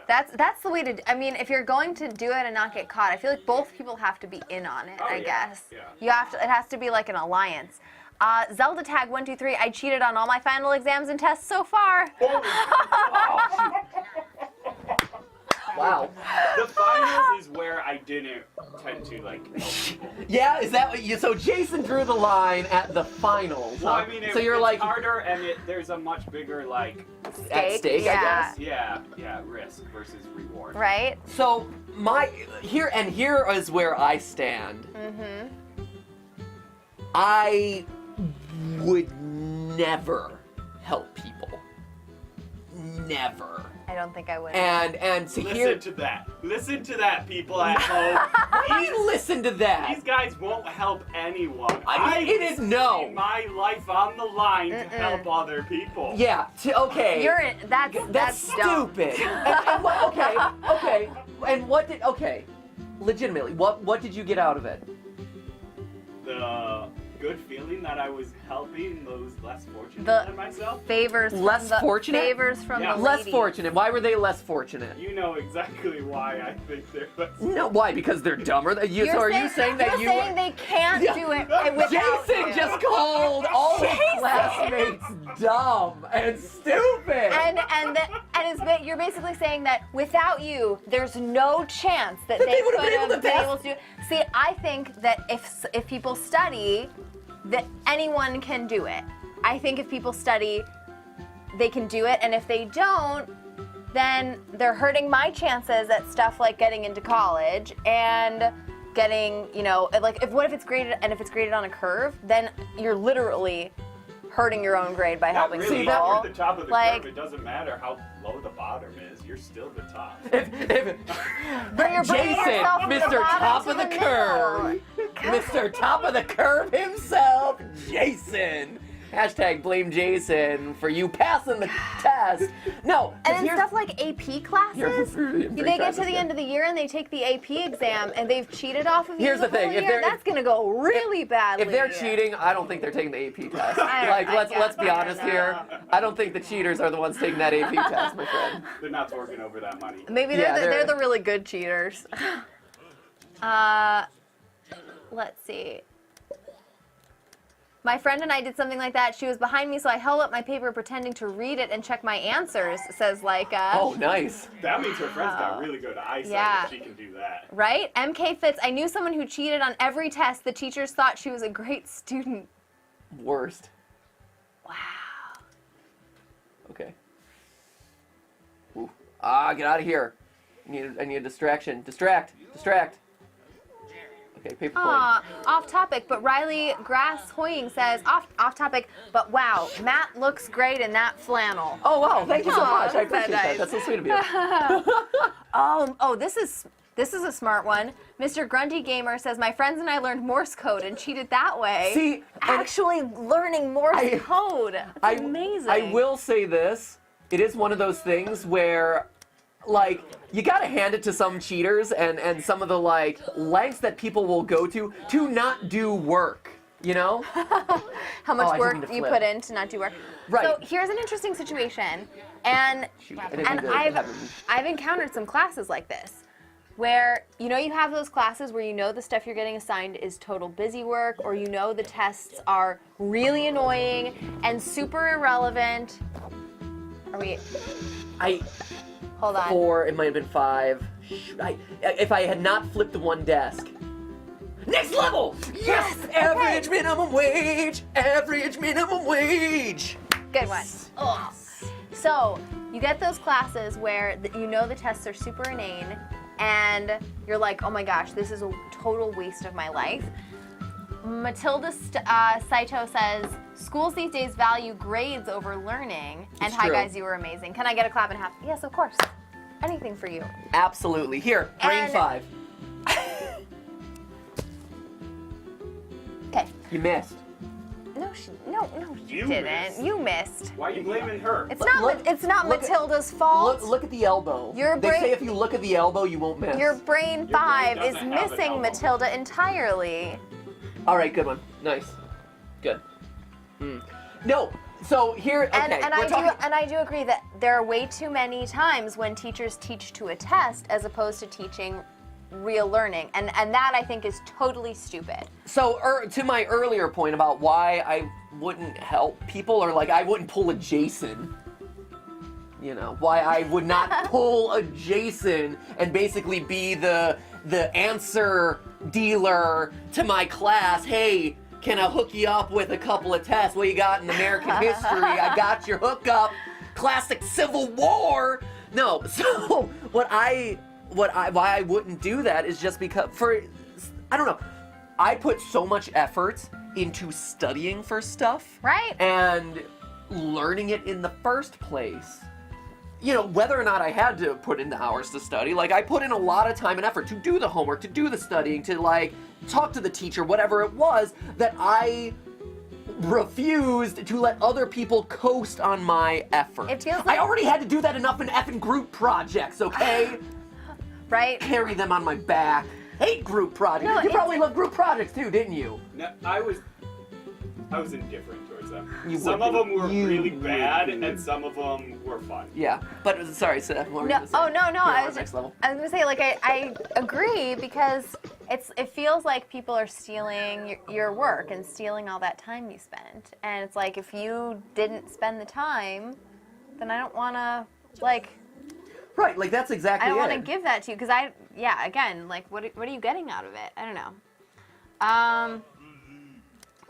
Yeah. That's the way to. I mean, if you're going to do it and not get caught, I feel like both people have to be in on it. Oh, I yeah, guess yeah. you have to. It has to be like an alliance. Zelda Tag 123. I cheated on all my final exams and tests so far. Wow. The finals is where I didn't tend to like. Yeah, is that what you? So Jason drew the line at the finals. Well, huh? I mean, so you're it's like harder, and there's a much bigger like, at stake, I Yeah. guess. yeah, risk versus reward. Right? So here is where I stand. Mm-hmm. I would never help people. Never. I don't think I would. And to hear. Listen to that, people at home. I listen to that. These guys won't help anyone. I mean, it is no. put my life on the line to help other people. Yeah. Okay. That's dumb. stupid. Okay. And what did? Okay. Legitimately, what did you get out of it? The good feeling that I was helping those less fortunate The- than myself. Favors Less from the, fortunate? Favors from Yeah. the Less ladies. fortunate. Why were they less fortunate? You know exactly why I think they're less. No, why? Because they're dumber. So are you saying that you're saying they can't do it without Jason you. just called all his classmates dumb and stupid. You're basically saying that without you, there's no chance that That they they would have could been able have to been pass. able to do it. See, I think that if people study, that anyone can do it. I think if people study, they can do it, and if they don't, then they're hurting my chances at stuff like getting into college and getting, what if it's graded on a curve, then you're literally hurting your own grade by Not helping really. people. If you're at the top of the Like- curve, it doesn't matter how low the bottom is. You're still the top. But you're bringing Jason, yourself from the Mr. bottom Top to of the middle. curve. Mr. Top of the curve himself, Jason. Hashtag blame Jason for you passing the test. No, 'cause And then here's- stuff like AP classes, they get to the end of the year and they take the AP exam and they've cheated off of you Here's the whole thing, if year. they're- That's gonna go really badly. If they're cheating, I don't think they're taking the AP test. I Let's be guess. honest here. I don't think the cheaters are the ones taking that AP test, my friend. They're not working over that money. Maybe Yeah, they're the really good cheaters. Let's see. My friend and I did something like that. She was behind me, so I held up my paper pretending to read it and check my answers, says Leica. Oh, nice. That means her friend's got really good eyesight Yeah. if she can do that. Right? MK Fitz, I knew someone who cheated on every test. The teachers thought she was a great student. Worst. Wow. Okay. Ooh. Get out of here. I need a distraction. Distract. Okay, paper plane. Off topic, but Riley Grass Hoying says, off topic, but wow, Matt looks great in that flannel. Oh, wow. Thank you so Aw, much. I isn't that appreciate that. nice? That's so sweet of you. This is a smart one. Mr. Grundy Gamer says, my friends and I learned Morse code and cheated that way. See, and actually learning Morse I- code. That's amazing. I will say this. It is one of those things where, like, you gotta hand it to some cheaters and some of the, like, lengths that people will go to not do work, you know? How much I didn't work mean to do you flip. put in to not do work? Right. So here's an interesting situation, and Shoot, I didn't mean to I've have it- I've encountered some classes like this, where you have those classes where the stuff you're getting assigned is total busy work, or the tests are really annoying and super irrelevant. Are we? Hold on. 4, it might have been 5. If I had not flipped the one desk. Next level! Yes! Average minimum wage! Average minimum wage! Good one. Ugh. So you get those classes where the tests are super inane, and you're like, oh my gosh, this is a total waste of my life. Matilda Saito says, schools these days value grades over learning. And It's hi true. guys, you were amazing. Can I get a clap and a half? Yes, of course. Anything for you. Absolutely. Here, brain And- 5. Okay. You missed. No, she You didn't. missed. You missed. Why are you blaming her? It's not. Look- It's not look at- Matilda's fault. Look at the elbow. Your They brain- say if you look at the elbow, you won't miss. Your brain brain 5 is doesn't have an missing elbow. Matilda entirely. All right, good one. Nice. Good. No, so here, okay, And we're talking... I do agree that there are way too many times when teachers teach to a test as opposed to teaching real learning, and that I think is totally stupid. So, to my earlier point about why I wouldn't help people, or like I wouldn't pull a Jason, You know, why I would not pull a Jason and basically be the answer dealer to my class. Hey, can I hook you up with a couple of tests? What you got in American history? I got your hookup. Classic Civil War. No, so why I wouldn't do that is just because I don't know. I put so much effort into studying for stuff. Right. And learning it in the first place. You know, whether or not I had to put in the hours to study, like I put in a lot of time and effort to do the homework, to do the studying, to like talk to the teacher, whatever it was, that I refused to let other people coast on my effort. It feels like I already had to do that enough in effing group projects, okay? right. Carry them on my back. Hate group projects. No, You probably love group projects too, didn't you? No, I was indifferent towards them. You Some would of be. them were You really would bad, be. and some of them were fun. Yeah, but sorry, Steph, what were you No, gonna say? oh no, We're I on was the next level. gonna say, like, I agree, because it feels like people are stealing your work and stealing all that time you spent, and it's like, if you didn't spend the time, then I don't want to, like, Right, like that's exactly I don't it. want to give that to you, because again, like, what are you getting out of it? I don't know.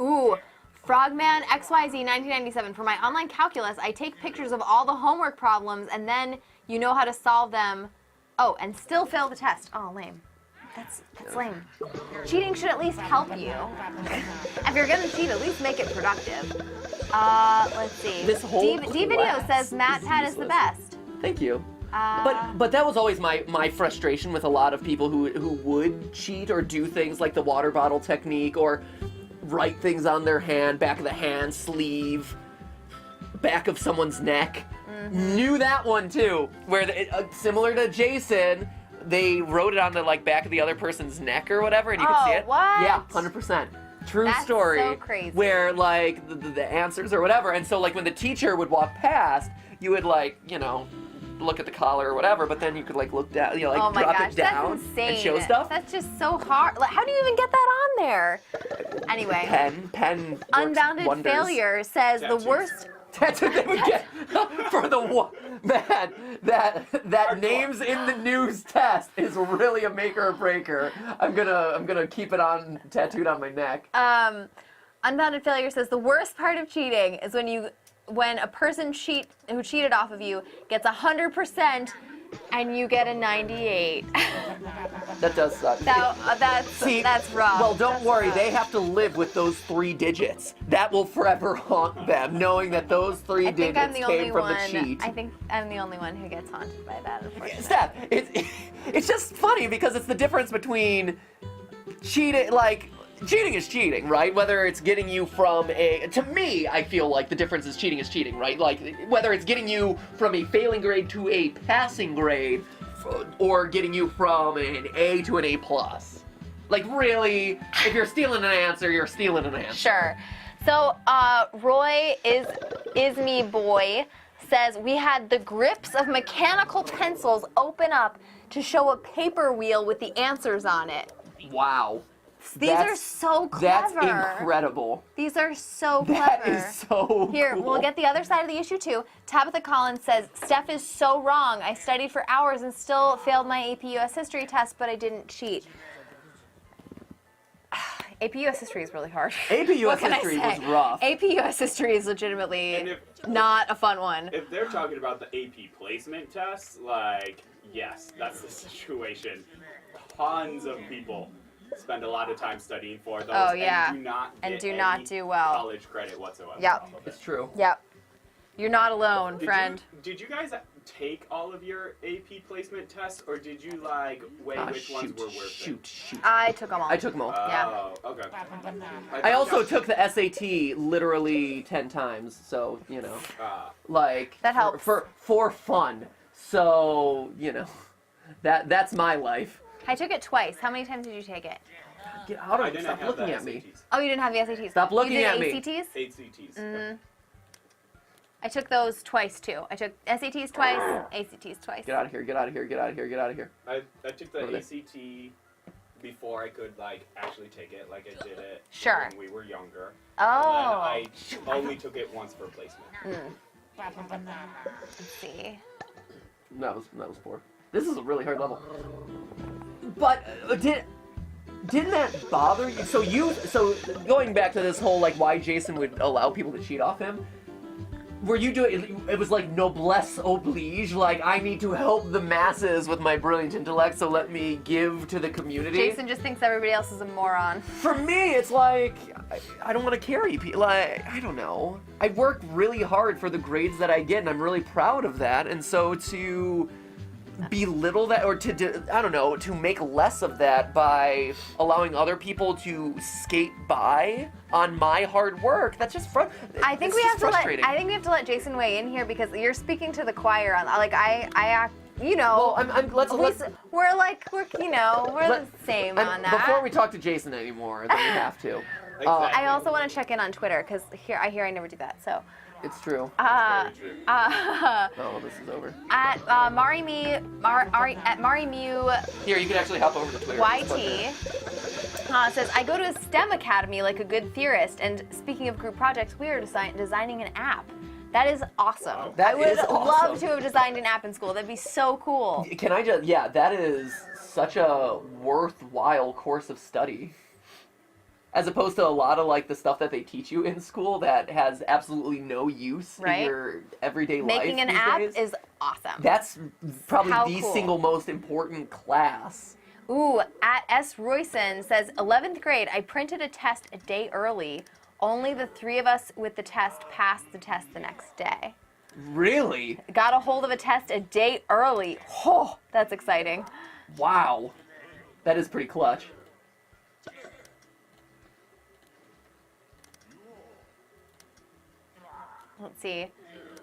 Ooh. Frogman XYZ 1997. For my online calculus, I take pictures of all the homework problems, and then you know how to solve them. Oh, and still fail the test. Oh, lame. That's lame. Cheating should at least help you. If you're gonna cheat, at least make it productive. Let's see. This whole D-Video class says MatPat is the useless. best. Thank you. But that was always my frustration with a lot of people who would cheat or do things like the water bottle technique or write things on their hand, back of the hand, sleeve, back of someone's neck. Mm-hmm. Knew that one too, where similar to Jason, they wrote it on the like back of the other person's neck or whatever, and you could see it. What? Yeah, 100%. True That's story. so crazy. Where like the answers or whatever, and so like when the teacher would walk past, you would like look at the collar or whatever, but then you could like look down, like Oh my drop gosh, it down that's insane. and show stuff. That's just so hard. Like, how do you even get that on there? Anyway. Pen works Unbounded wonders. Failure says the Tattoos. worst. That's what they would get for the one. Man, that names in the news test is really a maker or breaker. I'm gonna keep it on tattooed on my neck. Unbounded Failure says the worst part of cheating is when a person who cheated off of you gets 100% and you get a 98. That does suck. That's rough. Well, don't That's worry. rough. They have to live with those 3 digits. That will forever haunt them, knowing that those 3 I think I'm digits the came only from one. the cheat. I think I'm the only one who gets haunted by that, unfortunately. Steph, it's just funny because it's the difference between cheating, like, cheating is cheating, right? Whether it's getting you from to me, I feel like the difference is cheating, right? Like, whether it's getting you from a failing grade to a passing grade, or getting you from an A to an A+. Like, really, if you're stealing an answer, you're stealing an answer. Sure. So, Roy is me boy says we had the grips of mechanical pencils open up to show a paper wheel with the answers on it. Wow. These are so clever. That's incredible. These are so clever. That is so Here, cool. we'll get the other side of the issue too. Tabitha Collins says, Steph is so wrong. I studied for hours and still failed my AP US history test, but I didn't cheat. AP US history is really hard. AP What US can I history say? was rough. AP US history is legitimately And not a fun one. If they're talking about the AP placement tests, like, yes, that's the situation. Tons of people spend a lot of time studying for those Oh, yeah. and do not get any do well. college credit whatsoever. Yep. off of It's it. true. Yep. You're not alone, friend. Did you guys take all of your AP placement tests, or did you like weigh which ones were worth shoot. I took them all. I took them all. it? Yeah. Oh, okay. I also took the SAT literally 10 times, so, like That helps. for fun. So, that's my life. I took it twice. How many times did you take it? Get out I of it. didn't Stop have looking the at me. SATs. Oh, you didn't have the SATs. Stop looking you did at me. ACTs? ACTs. Mm-hmm. I took those twice too. I took SATs twice, ACTs twice. Get out of here. Get out of here. Get out of here. Get out of here. I took the Over there. ACT before I could like actually take it. Like I did it Sure. when we were younger. Oh. And then I only took it once for placement. Let's see. That was poor. This is a really hard level. But didn't that bother you? So going back to this whole like why Jason would allow people to cheat off him. Were you doing it was like noblesse oblige, like I need to help the masses with my brilliant intellect, so let me give to the community. Jason just thinks everybody else is a moron. For me, it's like I don't want to carry people. Like I don't know. I work really hard for the grades that I get, and I'm really proud of that. And so to belittle that, or I don't know, to make less of that by allowing other people to skate by on my hard work, that's just I think we have to let Jason weigh in here because you're speaking to the choir on like I act, you know. Well, we're the same on that. Before we talk to Jason anymore, then we have to. Exactly. I also want to check in on Twitter because I never do that. So. It's true. Very true. Oh, this is over. At Marimu Here, you can actually hop over to Twitter. YT says, I go to a STEM academy like a good theorist, and speaking of group projects, we are designing an app. That is awesome. Wow. That I would is awesome. love to have designed an app in school. That'd be so cool. Can I just, yeah, that is such a worthwhile course of study. As opposed to a lot of like the stuff that they teach you in school that has absolutely no use in your everyday life. Making an these app days. is awesome. That's probably How the cool. single most important class. Ooh, at S. Royson says, 11th grade, I printed a test a day early. Only the 3 of us with the test passed the test the next day. Really? Got a hold of a test a day early. Oh, that's exciting. Wow. That is pretty clutch. Let's see.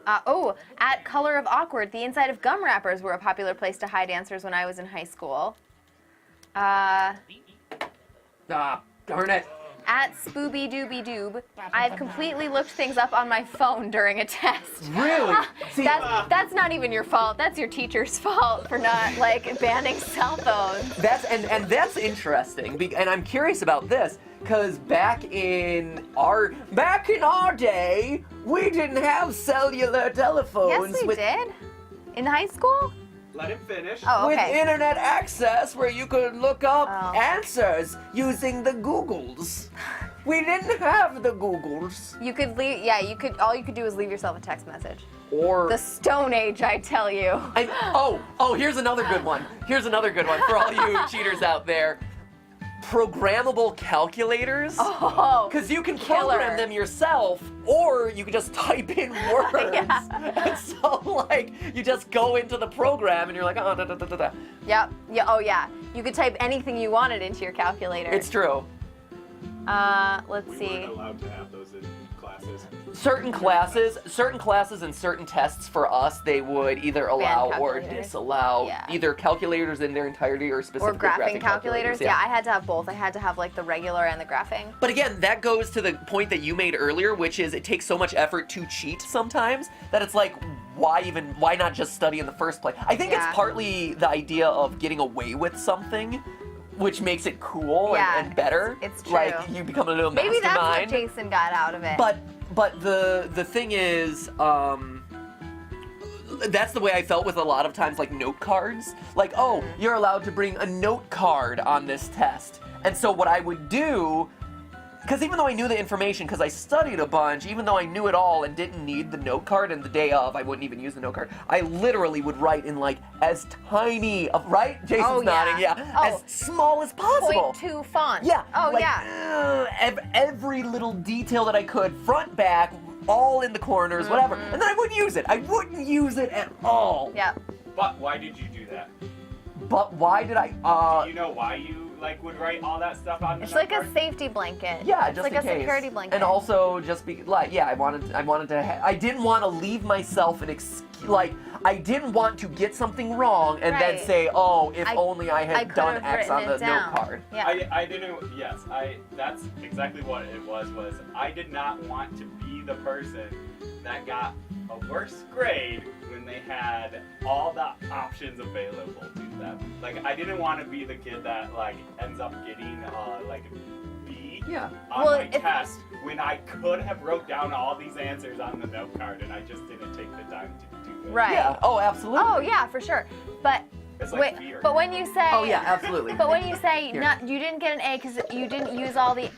At Color of Awkward, the inside of gum wrappers were a popular place to hide answers when I was in high school. Ah, darn it. At Spooby Dooby Doob, I've completely looked things up on my phone during a test. Really? See, That's not even your fault. That's your teacher's fault for not like banning cell phones. and that's interesting, and I'm curious about this, because back in our day, we didn't have cellular telephones. Yes, we did. In high school? Let him finish. Oh, With okay. internet access where you could look up Oh. answers using the Googles. We didn't have the Googles. You could leave. Yeah, you could. All you could do is leave yourself a text message. Or The Stone Age, I tell you. here's another good one. Here's another good one for all you cheaters out there. Programmable calculators. Oh, Because you can killer. program them yourself, or you can just type in words. Yeah. And so, like, you just go into the program and you're like, oh, da, da, da, da, da. Yep. Yeah. Oh, yeah. You could type anything you wanted into your calculator. It's true. Let's We see. weren't allowed to have those in classes. Certain classes and certain tests for us, they would either allow or calculators. disallow Yeah. either calculators in their entirety or Or specifically graphing calculators. Yeah, Yeah. I had to have both. I had to have like the regular and the graphing. But again, that goes to the point that you made earlier, which is it takes so much effort to cheat sometimes that it's like, why not just study in the first place? I think Yeah. it's partly the idea of getting away with something, which makes it cool Yeah, and better. it's true. Like you become a little Maybe that's what mastermind. Jason got out of it. But the thing is, that's the way I felt with a lot of times, like note cards. Like, oh, you're allowed to bring a note card on this test. And so what I would do, because even though I knew the information, because I studied a bunch, even though I knew it all and didn't need the note card, and the day of, I wouldn't even use the note card, I literally would write in like as tiny of, right? Jason's Oh, yeah. nodding, yeah. Oh. As small as possible. 0.2 font. Yeah. Oh, like, yeah. Every little detail that I could, front, back, all in the corners, whatever. And then I wouldn't use it. I wouldn't use it at all. Yeah. But why did you do that? But why did I? Do you know why you would write all that stuff on the It's note like a card? safety blanket. Yeah, it's just like in a case. security blanket. And also just be like, yeah, I wanted to. I didn't want to leave myself I didn't want to get something wrong and then Right. say, oh, if I- only I I had could done have X written on the it down. note card. Yeah. I didn't, yes, that's exactly what it was I did not want to be the person that got a worse grade when they had all the options available to them. Like, I didn't want to be the kid that, like, ends up getting, like, B Yeah. on Well, my it's- test when I could have wrote down all these answers on the note card and I just didn't take time to do it. Right. Yeah. Oh, absolutely. Oh yeah, for sure. But It's like fear. but when you say Oh, yeah, absolutely. But when you say Here. you didn't get an A because you didn't use all the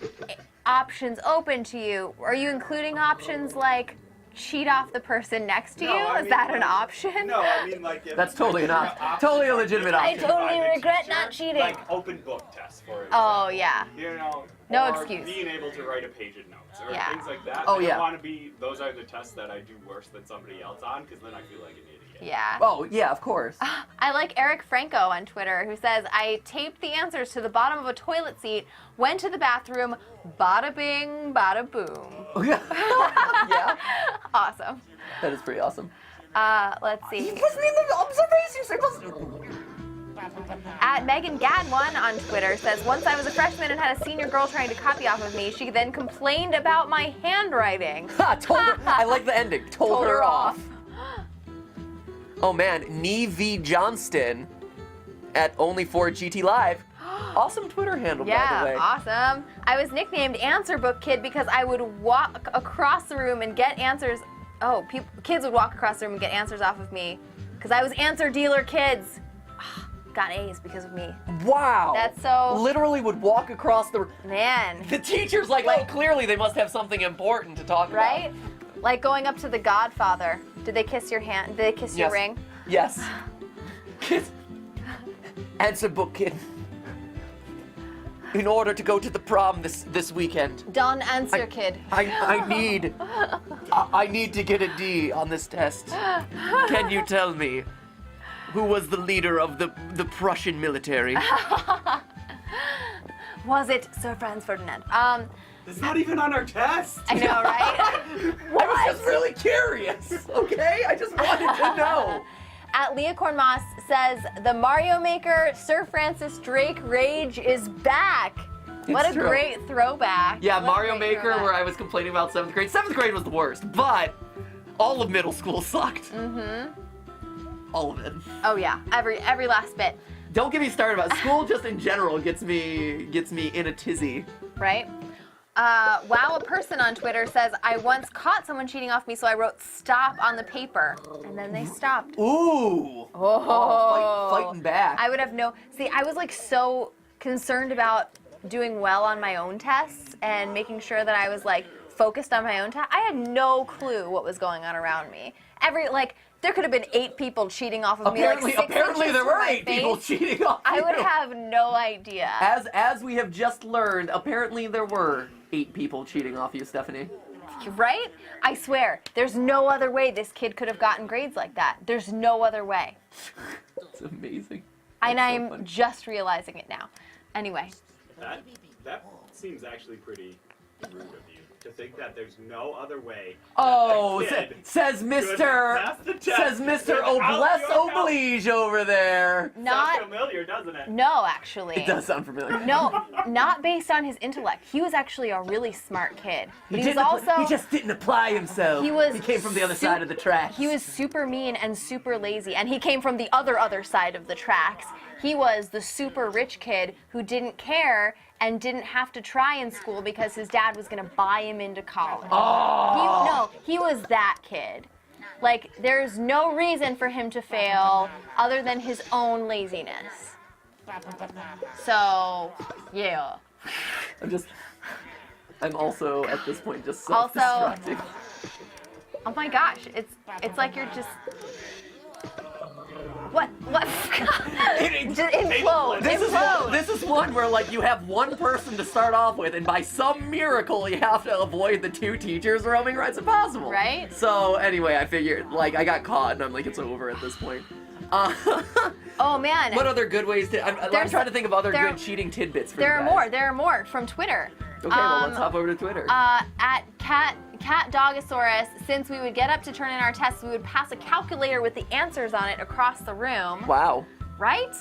options open to you, are you including options like cheat off the person next to No, you? I Is mean, that an like- option? No, I mean like if That's totally like, not. Totally a legitimate I option. totally by the regret teacher, not cheating. Like open book tests, for example. Oh yeah. You know, No or excuse. being able to write a page of notes or Yeah. things like that. Oh, I don't yeah. want to be. Those are the tests that I do worse than somebody else on, because then I feel like an idiot. Yeah. Oh, yeah, of course. I like Eric Franco on Twitter who says, I taped the answers to the bottom of a toilet seat, went to the bathroom, bada bing, bada boom. Yeah, Awesome. that is pretty awesome. Let's see. It wasn't in the observations. It wasn't. At Megan Gadwon on Twitter says, once I was a freshman and had a senior girl trying to copy off of me, she then complained about my handwriting. Ha, told her. I like the ending. Told her off. Oh man, Nee V Johnston at Only4GTLive. Awesome Twitter handle, by the Yeah, way. awesome. I was nicknamed Answer Book Kid because I would walk across the room and get answers. Oh, kids would walk across the room and get answers off of me because I was answer dealer kids. Got A's because of me. Wow. That's so- Literally would walk across the. Man, The teacher's like, oh, clearly they must have something important to talk right? about. Like going up to the Godfather. Did they kiss your hand? Did they kiss your Yes. ring? Yes. Kids. Answer book kid. In order to go to the prom this weekend, Don Answer Kid. I need to get a D on this test. Can you tell me who was the leader of the Prussian military? Was it Sir Franz Ferdinand? It's not even on our test. I know, right? I was just really curious, okay? I just wanted to know. At Leah Cornmoss says, the Mario Maker Sir Francis Drake rage is back. What a true. great throwback. Yeah, What a Mario great Maker, throwback. where I was complaining about 7th grade. 7th grade was the worst, but all of middle school sucked. Mm-hmm. All of it. Oh yeah, every last bit, Don't get me started about school. Just in general gets me in a tizzy. right? Wow, a person on Twitter says, I once caught someone cheating off me, so I wrote stop on the paper. And then they stopped. Ooh. Oh. Fighting back. I would have see, I was like so concerned about doing well on my own tests and making sure that I was like focused on my own test. I had no clue what was going on around me. There could have been 8 people cheating off of me. Like 6 Apparently inches there from were my 8 people face. cheating off I you. would have no idea. As we have just learned, apparently there were 8 people cheating off you, Stephanie. Right? I swear, there's no other way this kid could have gotten grades like that. There's no other way. It's amazing. And That's so I'm funny. just realizing it now. Anyway, That seems actually pretty rude of you to think that there's no other way. Oh, that a kid says could Mr. pass the test Says Mr. without Obless your help. Oblige over there. Sounds not, familiar, doesn't it? no, actually. It does sound familiar. No, not based on his intellect. He was actually a really smart kid. But he was didn't also, he just didn't apply himself. He came from the other side of the tracks. he was super mean and super lazy, and he came from the other side of the tracks. He was the super rich kid who didn't care and didn't have to try in school because his dad was gonna buy him into college. He was that kid. Like, there's no reason for him to fail other than his own laziness. So, yeah. I'm also at this point just Also- self-destructing. Oh my gosh, it's like you're just. What? Just implode. This is one where like you have one person to start off with, and by some miracle you have to avoid the 2 teachers roaming around. It's impossible. Right? So anyway, I figured like I got caught, and I'm like it's over at this point. Oh man. What other good ways to? I'm There's- trying to think of other there- good cheating tidbits for There you are guys. There are more from Twitter. Okay, well let's hop over to Twitter. At Cat Dogosaurus, since we would get up to turn in our tests, we would pass a calculator with the answers on it across the room. Wow. Right?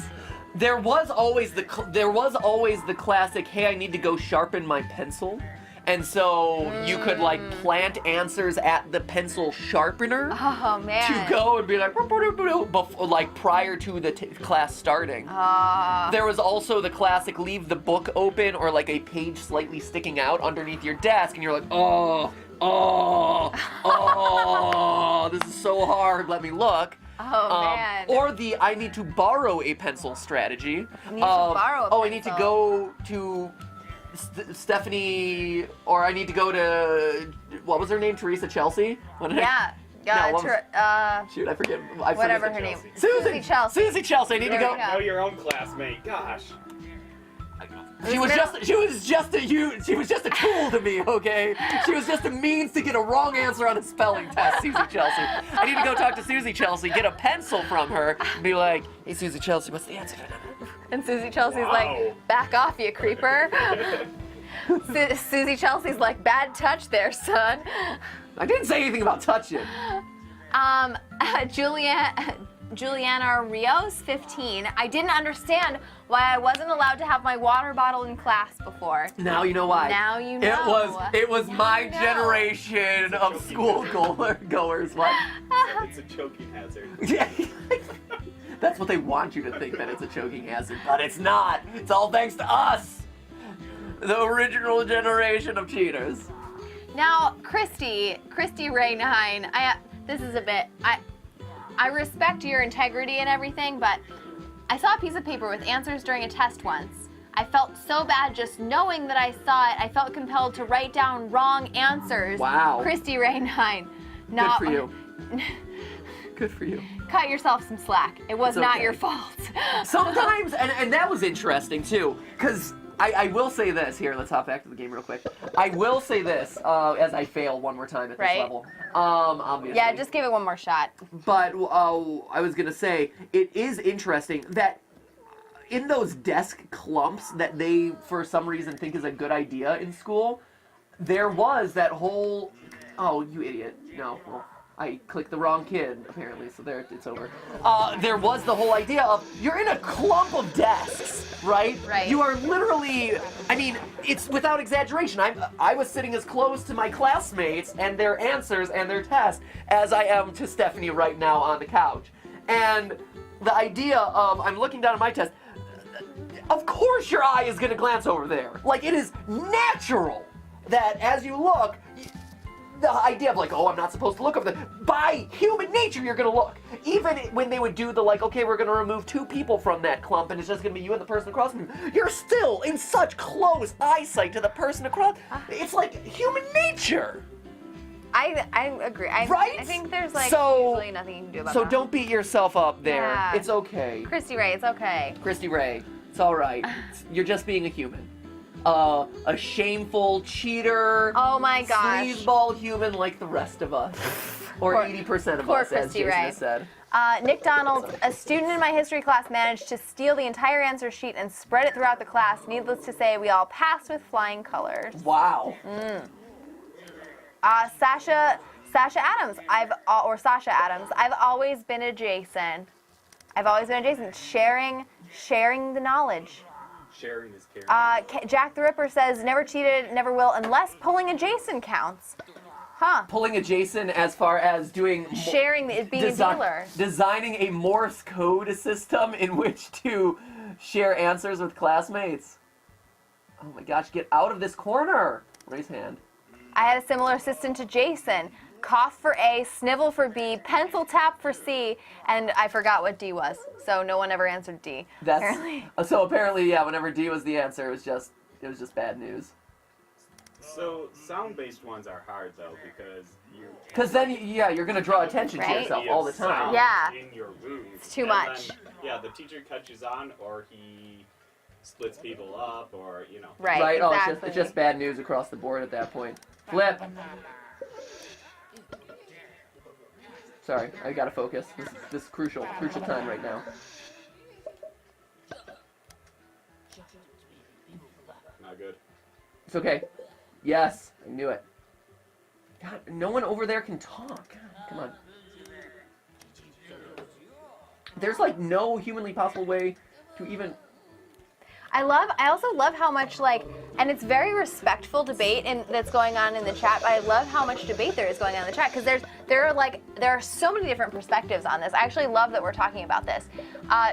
There was always the classic, hey, I need to go sharpen my pencil. And so you could like plant answers at the pencil sharpener Oh man. to go and be like, before, like prior to the class starting. There was also the classic leave the book open or like a page slightly sticking out underneath your desk, and you're like, oh, oh, this is so hard. Let me look. Oh man. Or the I need to borrow a pencil strategy. Need to borrow a Oh, I need to pencil. go to Stephanie, or I need to go to, what was her name? Teresa Chelsea? What did I- Yeah. No, what was- Shoot, I forget. Whatever forget her name. Susie Chelsea. Susie Chelsea. I need There to we go. go. Know your own classmate. Gosh. She was just a tool to me, okay? She was just a means to get a wrong answer on a spelling test, Susie Chelsea. I need to go talk to Susie Chelsea, get a pencil from her, and be like, hey Susie Chelsea, what's the answer? And Susie Chelsea's Wow. like, back off, you creeper. Susie Chelsea's like, bad touch there, son. I didn't say anything about touching. Juliana Rios, 15. I didn't understand why I wasn't allowed to have my water bottle in class before. Now you know why. Now you know. It was Now my you know. generation of school goers. What? It's a choking hazard. Yeah. That's what they want you to think, that it's a choking hazard, but it's not. It's all thanks to us, the original generation of cheaters. Now, Christy Ray 9. This is a bit. I respect your integrity and everything, but I saw a piece of paper with answers during a test once. I felt so bad just knowing that I saw it. I felt compelled to write down wrong answers. Wow. Christy Ray 9. Good for you. Good for you. Cut yourself some slack. It was It's not okay. your fault. Sometimes, and that was interesting too, because I will say this here. Let's hop back to the game real quick. I will say this as I fail one more time at this Right. level. Obviously. Yeah, just give it one more shot. But I was gonna say it is interesting that in those desk clumps that they for some reason think is a good idea in school, there was that whole. Oh, you idiot! No. Well, I clicked the wrong kid, apparently, so there, it's over. There was the whole idea of, you're in a clump of desks, right? Right. You are literally, I mean, it's without exaggeration. I was sitting as close to my classmates and their answers and their tests as I am to Stephanie right now on the couch. And the idea of, I'm looking down at my test, of course your eye is gonna glance over there. Like, it is natural that as you look, the idea of like, oh, I'm not supposed to look over there. By human nature, you're gonna look. Even when they would do the like, okay, we're gonna remove 2 people from that clump and it's just gonna be you and the person across from you, you're still in such close eyesight to the person across. It's like human nature. I agree. Right? I think there's like So- usually nothing you can do about So that. don't beat yourself up there. Yeah. It's okay. Christy Ray, it's okay. Christy Ray, it's all right. You're just being a human. A shameful cheater. Oh my gosh. Sleazeball human like the rest of us. Or Poor- 80% of poor us, as Christy Jason Ray. has said. Nick Donald, a student in my history class, managed to steal the entire answer sheet and spread it throughout the class. Needless to say, we all passed with flying colors. Wow. Sasha Adams, Sasha Adams, I've always been a Jason. Sharing the knowledge. Sharing is caring. Jack the Ripper says, never cheated, never will, unless pulling a Jason counts. Huh. Pulling a Jason as far as doing Sharing, being a dealer. designing a Morse code system in which to share answers with classmates. Oh my gosh, get out of this corner. Raise hand. I had a similar assistant to Jason. Cough for A, snivel for B, pencil tap for C, and I forgot what D was. So no one ever answered D. Apparently. So apparently, yeah, whenever D was the answer, it was just bad news. So sound-based ones are hard though Because then, you're gonna draw attention to Right? yourself all the time. Yeah. In your room. It's too And much. then, yeah, the teacher catches on, or he splits people up, or Right, Right. Oh, exactly. it's just bad news across the board at that point. Flip. Sorry, I gotta focus. This is crucial time right now. Not good. It's okay. Yes, I knew it. God, no one over there can talk. God, come on. There's like no humanly possible way to even. I also love how much and it's very respectful debate that's going on in the chat, but I love how much debate there is going on in the chat because there are so many different perspectives on this. I actually love that we're talking about this.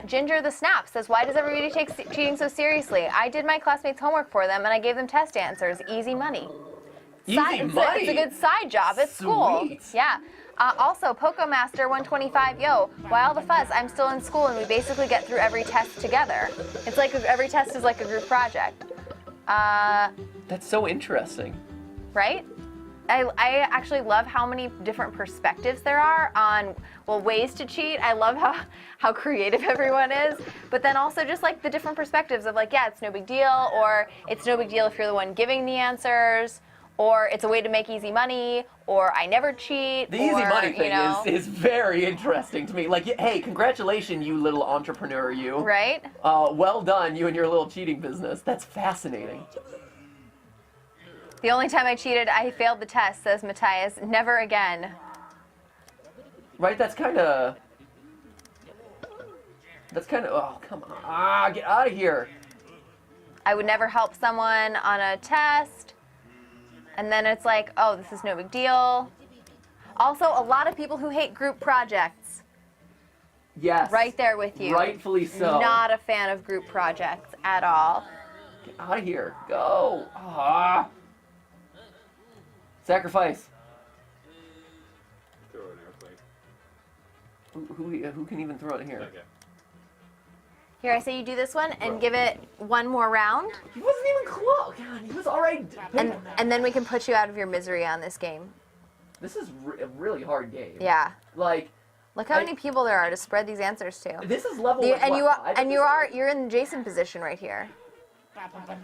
Ginger the Snap says, why does everybody take cheating so seriously? I did my classmates' homework for them and I gave them test answers. Easy money. Easy money. It's a good side job at school. Sweet. Yeah. Also, Pocomaster 125, yo, why all the fuss? I'm still in school and we basically get through every test together. It's like every test is like a group project. That's so interesting. Right? I actually love how many different perspectives there are on, well, ways to cheat. I love how creative everyone is. But then also just like the different perspectives of like, yeah, it's no big deal, or it's no big deal if you're the one giving the answers, or it's a way to make easy money, or I never cheat. The easy money thing you know, is very interesting to me. Like, hey, congratulations, you little entrepreneur, you. Right? Well done, you and your little cheating business. That's fascinating. The only time I cheated, I failed the test, says Matthias. Never again. Right? That's kind of. Oh, come on. Get out of here. I would never help someone on a test. And then it's like, oh, this is no big deal. Also, a lot of people who hate group projects. Yes. Right there with you. Rightfully so. Not a fan of group projects at all. Get out of here. Go. Sacrifice. Throw an airplane. Who can even throw it here? Okay. Here, I say you do this one and give it one more round. He wasn't even close. God, he was already. And then we can put you out of your misery on this game. This is a really hard game. Yeah. Like. Look how many people there are to spread these answers to. This is level. You're in Jason position right here.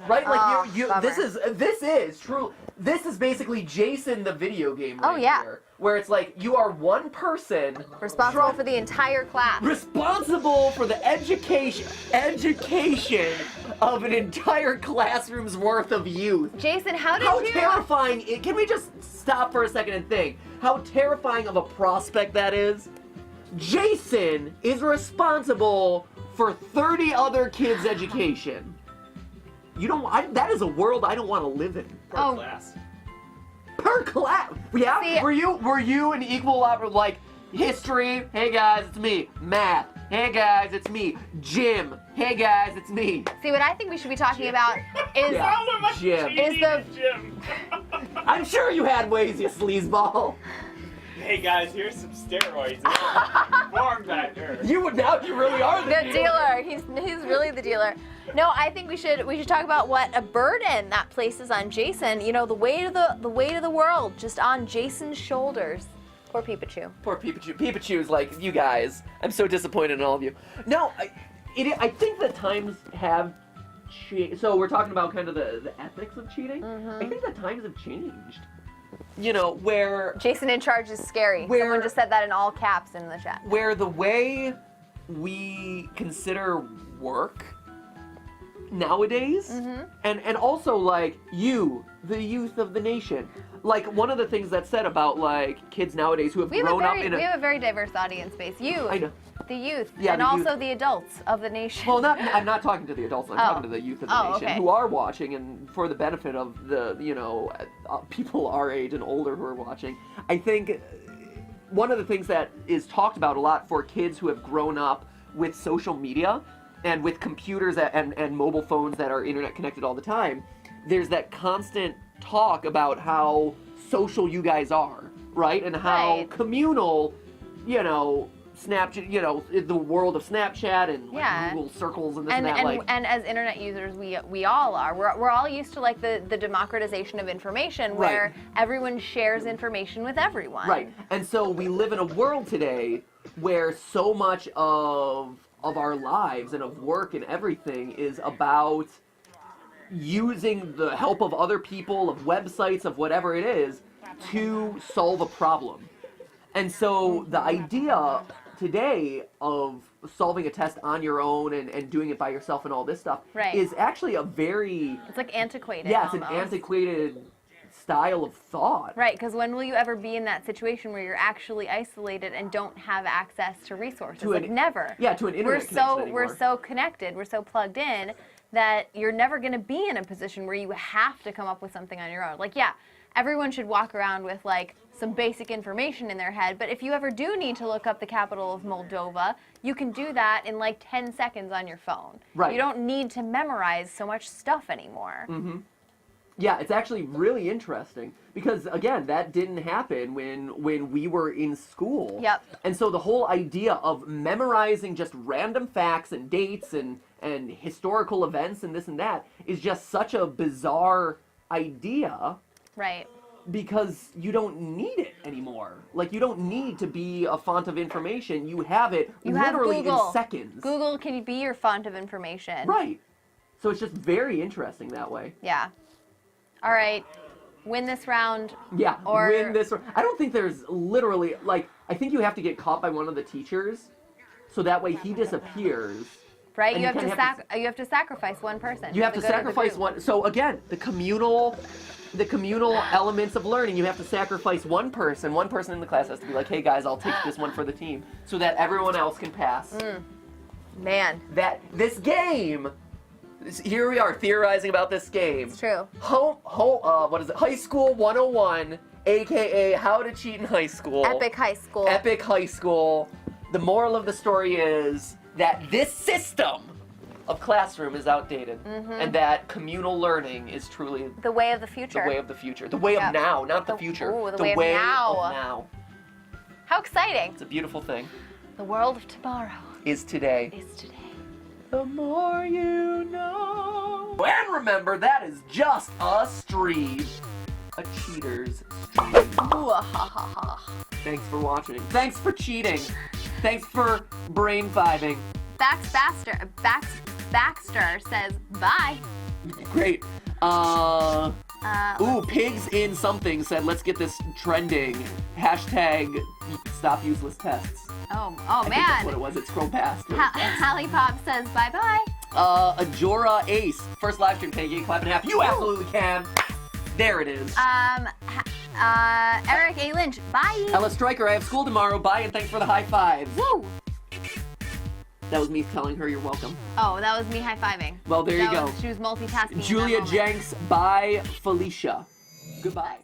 Right, like Oh, you. bummer. This is true. This is basically Jason the video game. Right yeah. Here, where it's like you are one person Responsible for the entire class. responsible for the education of an entire classroom's worth of youth. Jason, how How did you? terrifying! Can we just stop for a second and think how terrifying of a prospect that is? Jason is responsible for 30 other kids' education. That is a world I don't want to live in. Per class. Per class. Yeah. See- were you an equal like history? Hey guys, it's me. Math. Hey guys, it's me. Gym. Hey guys, it's me. See, what I think we should be talking about is Yeah. Gym. Is the- Gym. I'm sure you had ways, you sleazeball. Hey guys, here's some steroids. Form factor. You really are the the dealer. He's really the dealer. No, I think we should talk about what a burden that places on Jason. You know, the weight of the world just on Jason's shoulders. Poor Pikachu. Poor Pikachu. Pikachu's like, you guys, I'm so disappointed in all of you. No, I think the times have changed. So we're talking about kind of the ethics of cheating. Mm-hmm. I think the times have changed. You know, where Jason in charge is scary. Where- Someone just said that in all caps in the chat. where the way we consider work nowadays, and also like the youth of the nation. Like one of the things that's said about like kids nowadays who have We have grown up in we have a very diverse audience base. You, I know. the youth, Yeah, and the also youth. the adults of the nation. Well, I'm not talking to the adults. I'm talking to the youth of the nation okay. who are watching, and for the benefit of the people our age and older who are watching. I think one of the things that is talked about a lot for kids who have grown up with social media and with computers and mobile phones that are internet connected all the time, there's that constant talk about how social you guys are, right? And how Right. communal, Snapchat, the world of Snapchat and like, Yeah. Google circles and this and that. And as internet users, we all are. We're all used to like the democratization of information, where everyone shares information with everyone. Right. And so we live in a world today where so much of our lives and of work and everything is about using the help of other people, of websites, of whatever it is, to solve a problem. And so the idea today of solving a test on your own and doing it by yourself and all this stuff is actually a very... It's like antiquated. Yeah, it's almost. an antiquated style of thought. Right, because when will you ever be in that situation where you're actually isolated and don't have access to resources? Never. Yeah, to an internet connection anymore. We're so connected, we're so plugged in that you're never going to be in a position where you have to come up with something on your own. Like, yeah, everyone should walk around with like some basic information in their head, but if you ever do need to look up the capital of Moldova, you can do that in like 10 seconds on your phone. Right. You don't need to memorize so much stuff anymore. Mm-hmm. Yeah, it's actually really interesting because again, that didn't happen when we were in school. Yep. And so the whole idea of memorizing just random facts and dates and historical events and this and that is just such a bizarre idea Right. because you don't need it anymore. Like, you don't need to be a font of information. You have it literally in seconds. Google can be your font of information. Right. So it's just very interesting that way. Yeah. All right. Win this round. Yeah, Or- win this. I don't think there's literally, like, I think you have to get caught by one of the teachers, so that way he disappears. Right? And You you have to kinda have you have to sacrifice one person. You have for to the good of the sacrifice group. one. So again, the communal elements of learning, you have to sacrifice one person. One person in the class has to be like, hey guys, I'll take this one for the team, so that everyone else can pass. Man, That this game. Here we are theorizing about this game. it's true. What is it? High School 101, aka How to Cheat in High School. Epic high school. Epic High School. The moral of the story is that this system of classroom is outdated, and that communal learning is truly The way of the future. the way of the future. The way Yep. of now, not the future. ooh, the way of now. How exciting. It's a beautiful thing. The world of tomorrow Is today. is today. The more you know. And remember, that is just a stream. A cheater's stream. Ooh, ha ha ha. Thanks for watching. Thanks for cheating. Thanks for brain fiving. Baxter says bye. Great. Ooh, pigs in something said, let's get this trending. Hashtag stop useless tests. Oh I think that's what man. it was. It scrolled past. Hallie Pop says bye bye. Ajora Ace. First live stream, can you get clap in half? You absolutely can. There it is. Eric A. Lynch, bye. Ella Stryker, I have school tomorrow. Bye and thanks for the high fives. Woo. That was me telling her you're welcome. Oh, that was me high fiving. Well, there you go. She was multitasking. in that Julia moment. Jenks, bye Felicia. Goodbye.